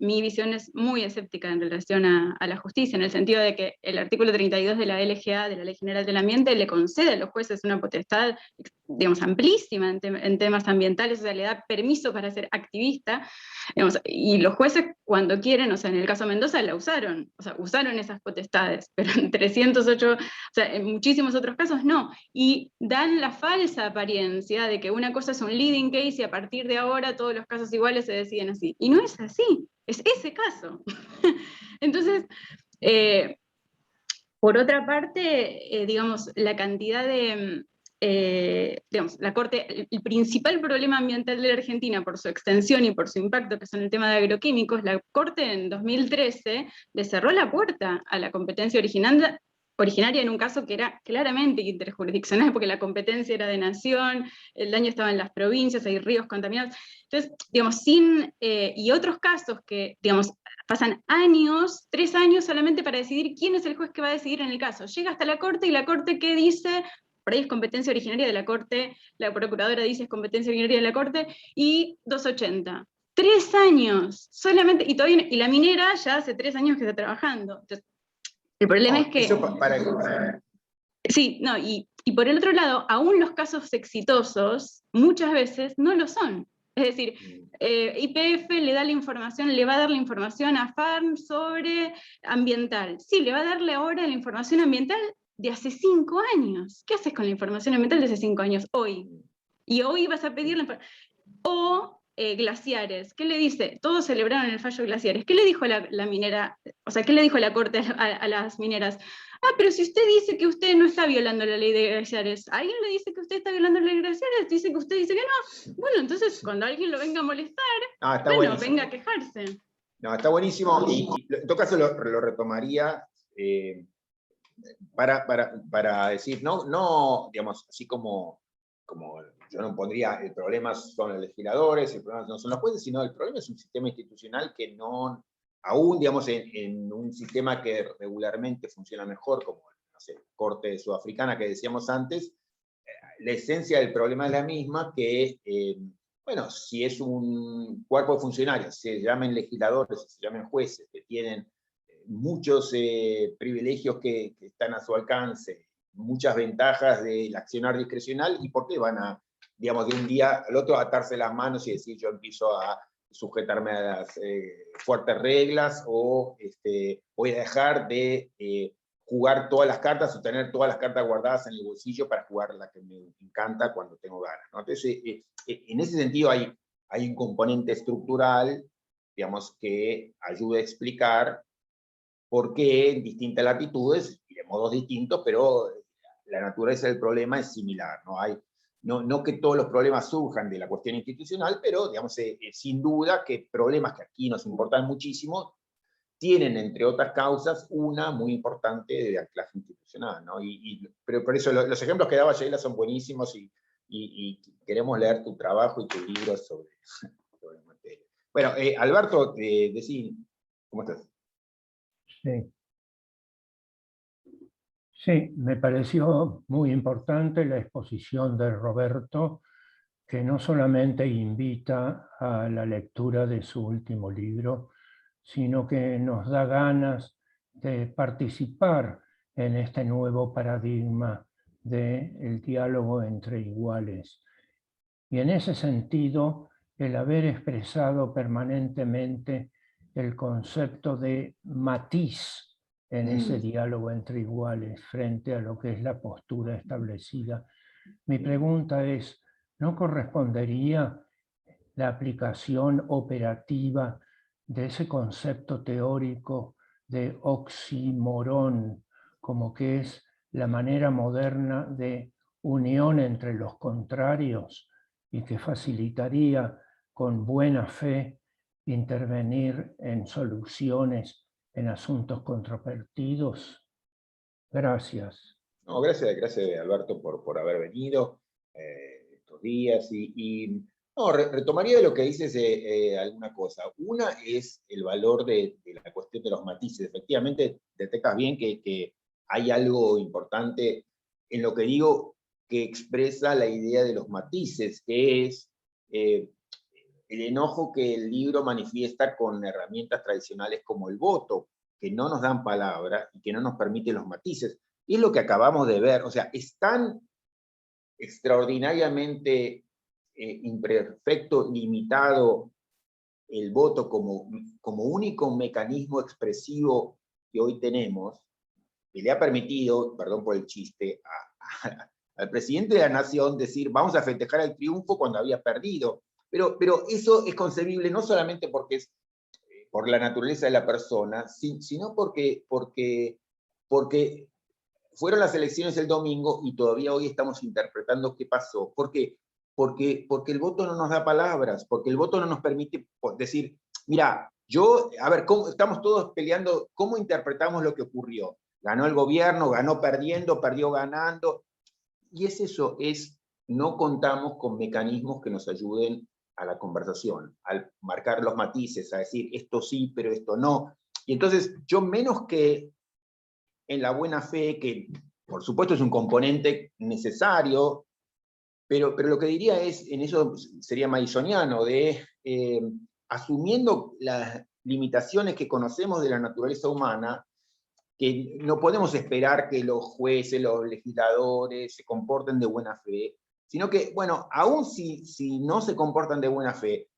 mi visión es muy escéptica en relación a la justicia, en el sentido de que el artículo 32 de la LGA, de la Ley General del Ambiente, le concede a los jueces una potestad, digamos, amplísima en temas ambientales, o sea, le da permiso para ser activista, digamos, y los jueces cuando quieren, o sea, en el caso de Mendoza la usaron, o sea, usaron esas potestades, pero en 308, o sea, en muchísimos otros casos no, y dan la falsa apariencia de que una cosa es un leading case y a partir de ahora todos los casos iguales se deciden así, y no es así, es ese caso. Entonces, por otra parte, digamos, la cantidad de digamos, la Corte, el principal problema ambiental de la Argentina por su extensión y por su impacto, que son el tema de agroquímicos, la Corte en 2013 le cerró la puerta a la competencia originaria en un caso que era claramente interjurisdiccional, porque la competencia era de nación, el daño estaba en las provincias, hay ríos contaminados. Entonces, digamos, y otros casos que, digamos, pasan años, 3 años solamente para decidir quién es el juez que va a decidir en el caso. Llega hasta la Corte y la Corte, ¿qué dice? Por ahí es competencia originaria de la Corte, la procuradora dice es competencia originaria de la Corte, y 280. 3 años, solamente, y la minera ya hace 3 años que está trabajando. Entonces, el problema es que... Eso Sí, no, y por el otro lado, aún los casos exitosos muchas veces no lo son. Es decir, YPF le da la información, le va a dar la información a FARM sobre ambiental. Sí, le va a darle ahora la información ambiental de hace 5 años. ¿Qué haces con la información ambiental de hace 5 años? Hoy. Y hoy vas a pedir la información. O glaciares, ¿qué le dice? Todos celebraron el fallo de glaciares. ¿Qué le dijo la minera? O sea, ¿qué le dijo la Corte a las mineras? Ah, pero si usted dice que usted no está violando la ley de glaciares, ¿alguien le dice que usted está violando la ley de glaciares? Dice que usted dice que no. Bueno, entonces cuando alguien lo venga a molestar, bueno, venga a quejarse. No, está buenísimo, y en todo caso lo retomaría para decir, no, digamos, así como yo no pondría el problema son los legisladores, el problema no son los jueces, sino el problema es un sistema institucional que no, aún, digamos, en un sistema que regularmente funciona mejor, como, no sé, Corte Sudafricana que decíamos antes, la esencia del problema es la misma, que, bueno, si es un cuerpo de funcionarios, se llamen legisladores, se llamen jueces, que tienen muchos privilegios que están a su alcance, muchas ventajas del accionar discrecional, ¿y por qué van a, digamos, de un día al otro atarse las manos y decir yo empiezo a sujetarme a las fuertes reglas, o voy a dejar de jugar todas las cartas o tener todas las cartas guardadas en el bolsillo para jugar la que me encanta cuando tengo ganas, ¿no? Entonces, en ese sentido hay un componente estructural, digamos, que ayuda a explicar por qué en distintas latitudes, y de modos distintos, pero la naturaleza del problema es similar, no que todos los problemas surjan de la cuestión institucional, pero digamos, sin duda que problemas que aquí nos importan muchísimo tienen, entre otras causas, una muy importante de anclaje institucional, ¿no? Pero por eso los ejemplos que daba Sheila son buenísimos, y queremos leer tu trabajo y tu libro sobre la materia. Bueno, Alberto, decí, ¿cómo estás? Sí. Sí, me pareció muy importante la exposición de Roberto, que no solamente invita a la lectura de su último libro, sino que nos da ganas de participar en este nuevo paradigma del diálogo entre iguales. Y en ese sentido, el haber expresado permanentemente el concepto de matiz en ese diálogo entre iguales frente a lo que es la postura establecida. Mi pregunta es, ¿no correspondería la aplicación operativa de ese concepto teórico de oxímoron, como que es la manera moderna de unión entre los contrarios, y que facilitaría con buena fe intervenir en soluciones en asuntos controvertidos? Gracias. No, gracias Alberto por haber venido estos días, no, retomaría de lo que dices alguna cosa. Una es el valor de la cuestión de los matices. Efectivamente, detectas bien que hay algo importante en lo que digo, que expresa la idea de los matices, que es el enojo que el libro manifiesta con herramientas tradicionales como el voto, que no nos dan palabra y que no nos permiten los matices. Y es lo que acabamos de ver. O sea, es tan extraordinariamente imperfecto, limitado el voto como único mecanismo expresivo que hoy tenemos, que le ha permitido, perdón por el chiste, al presidente de la nación decir vamos a festejar el triunfo cuando había perdido. Pero eso es concebible no solamente porque es por la naturaleza de la persona, sino porque fueron las elecciones el domingo y todavía hoy estamos interpretando qué pasó. ¿Por qué? Porque el voto no nos da palabras, porque el voto no nos permite decir, mira, a ver, estamos todos peleando, ¿cómo interpretamos lo que ocurrió? Ganó el gobierno, ganó perdiendo, perdió ganando, y es eso, no contamos con mecanismos que nos ayuden a la conversación, al marcar los matices, a decir esto sí, pero esto no. Y entonces, yo menos que en la buena fe, que por supuesto es un componente necesario, pero lo que diría es, en eso sería madisoniano, de asumiendo las limitaciones que conocemos de la naturaleza humana, que no podemos esperar que los jueces, los legisladores se comporten de buena fe, sino que, bueno, aún si no se comportan de buena fe,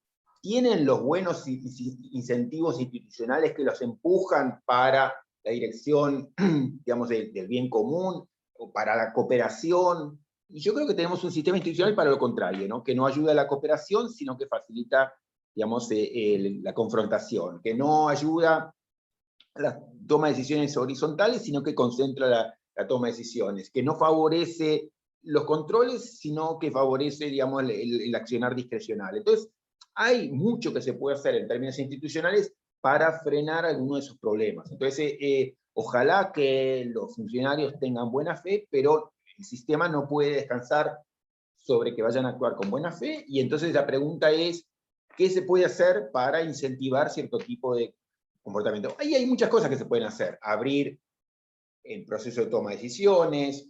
tienen los buenos incentivos institucionales que los empujan para la dirección, digamos, del bien común, o para la cooperación. Y yo creo que tenemos un sistema institucional para lo contrario, ¿no? Que no ayuda a la cooperación, sino que facilita, digamos, la confrontación, que no ayuda a la toma de decisiones horizontales, sino que concentra la toma de decisiones, que no favorece los controles, sino que favorece, digamos, el accionar discrecional. Entonces, hay mucho que se puede hacer en términos institucionales para frenar algunos de esos problemas. Entonces, ojalá que los funcionarios tengan buena fe, pero el sistema no puede descansar sobre que vayan a actuar con buena fe, y entonces la pregunta es, ¿qué se puede hacer para incentivar cierto tipo de comportamiento? Ahí hay muchas cosas que se pueden hacer. Abrir el proceso de toma de decisiones,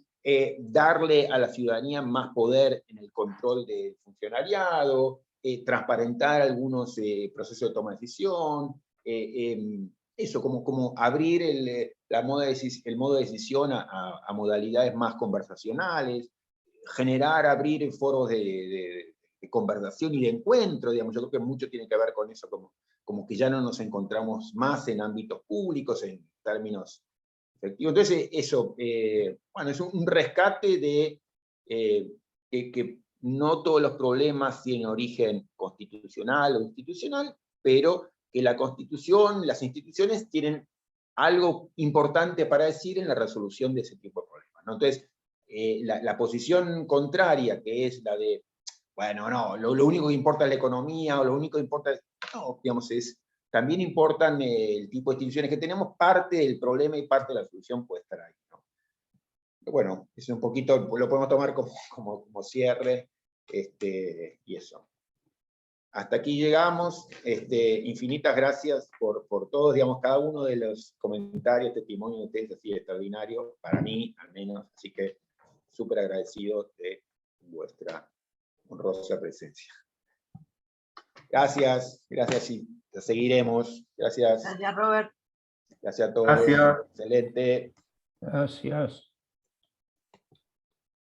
darle a la ciudadanía más poder en el control del funcionariado, transparentar algunos procesos de toma de decisión, eso, como abrir el modo de decisión a modalidades más conversacionales, abrir foros de conversación y de encuentro, digamos. Yo creo que mucho tiene que ver con eso, como que ya no nos encontramos más en ámbitos públicos, en términos efectivos. Entonces, eso, bueno, es un rescate de que no todos los problemas tienen origen constitucional o institucional, pero que la Constitución, las instituciones tienen algo importante para decir en la resolución de ese tipo de problemas, ¿no? Entonces, la posición contraria, que es la de, bueno, no, lo único que importa es la economía, o lo único que importa es, no, digamos, también importan el tipo de instituciones que tenemos, parte del problema y parte de la solución puede estar ahí, ¿no? Pero bueno, es un poquito, lo podemos tomar como cierre, y eso. Hasta aquí llegamos. Infinitas gracias por todos, digamos, cada uno de los comentarios, testimonios de ustedes ha sido extraordinario, para mí al menos, así que súper agradecido de vuestra honrosa presencia. Gracias y seguiremos. Gracias. Gracias, Robert. Gracias a todos. Gracias. Excelente. Gracias.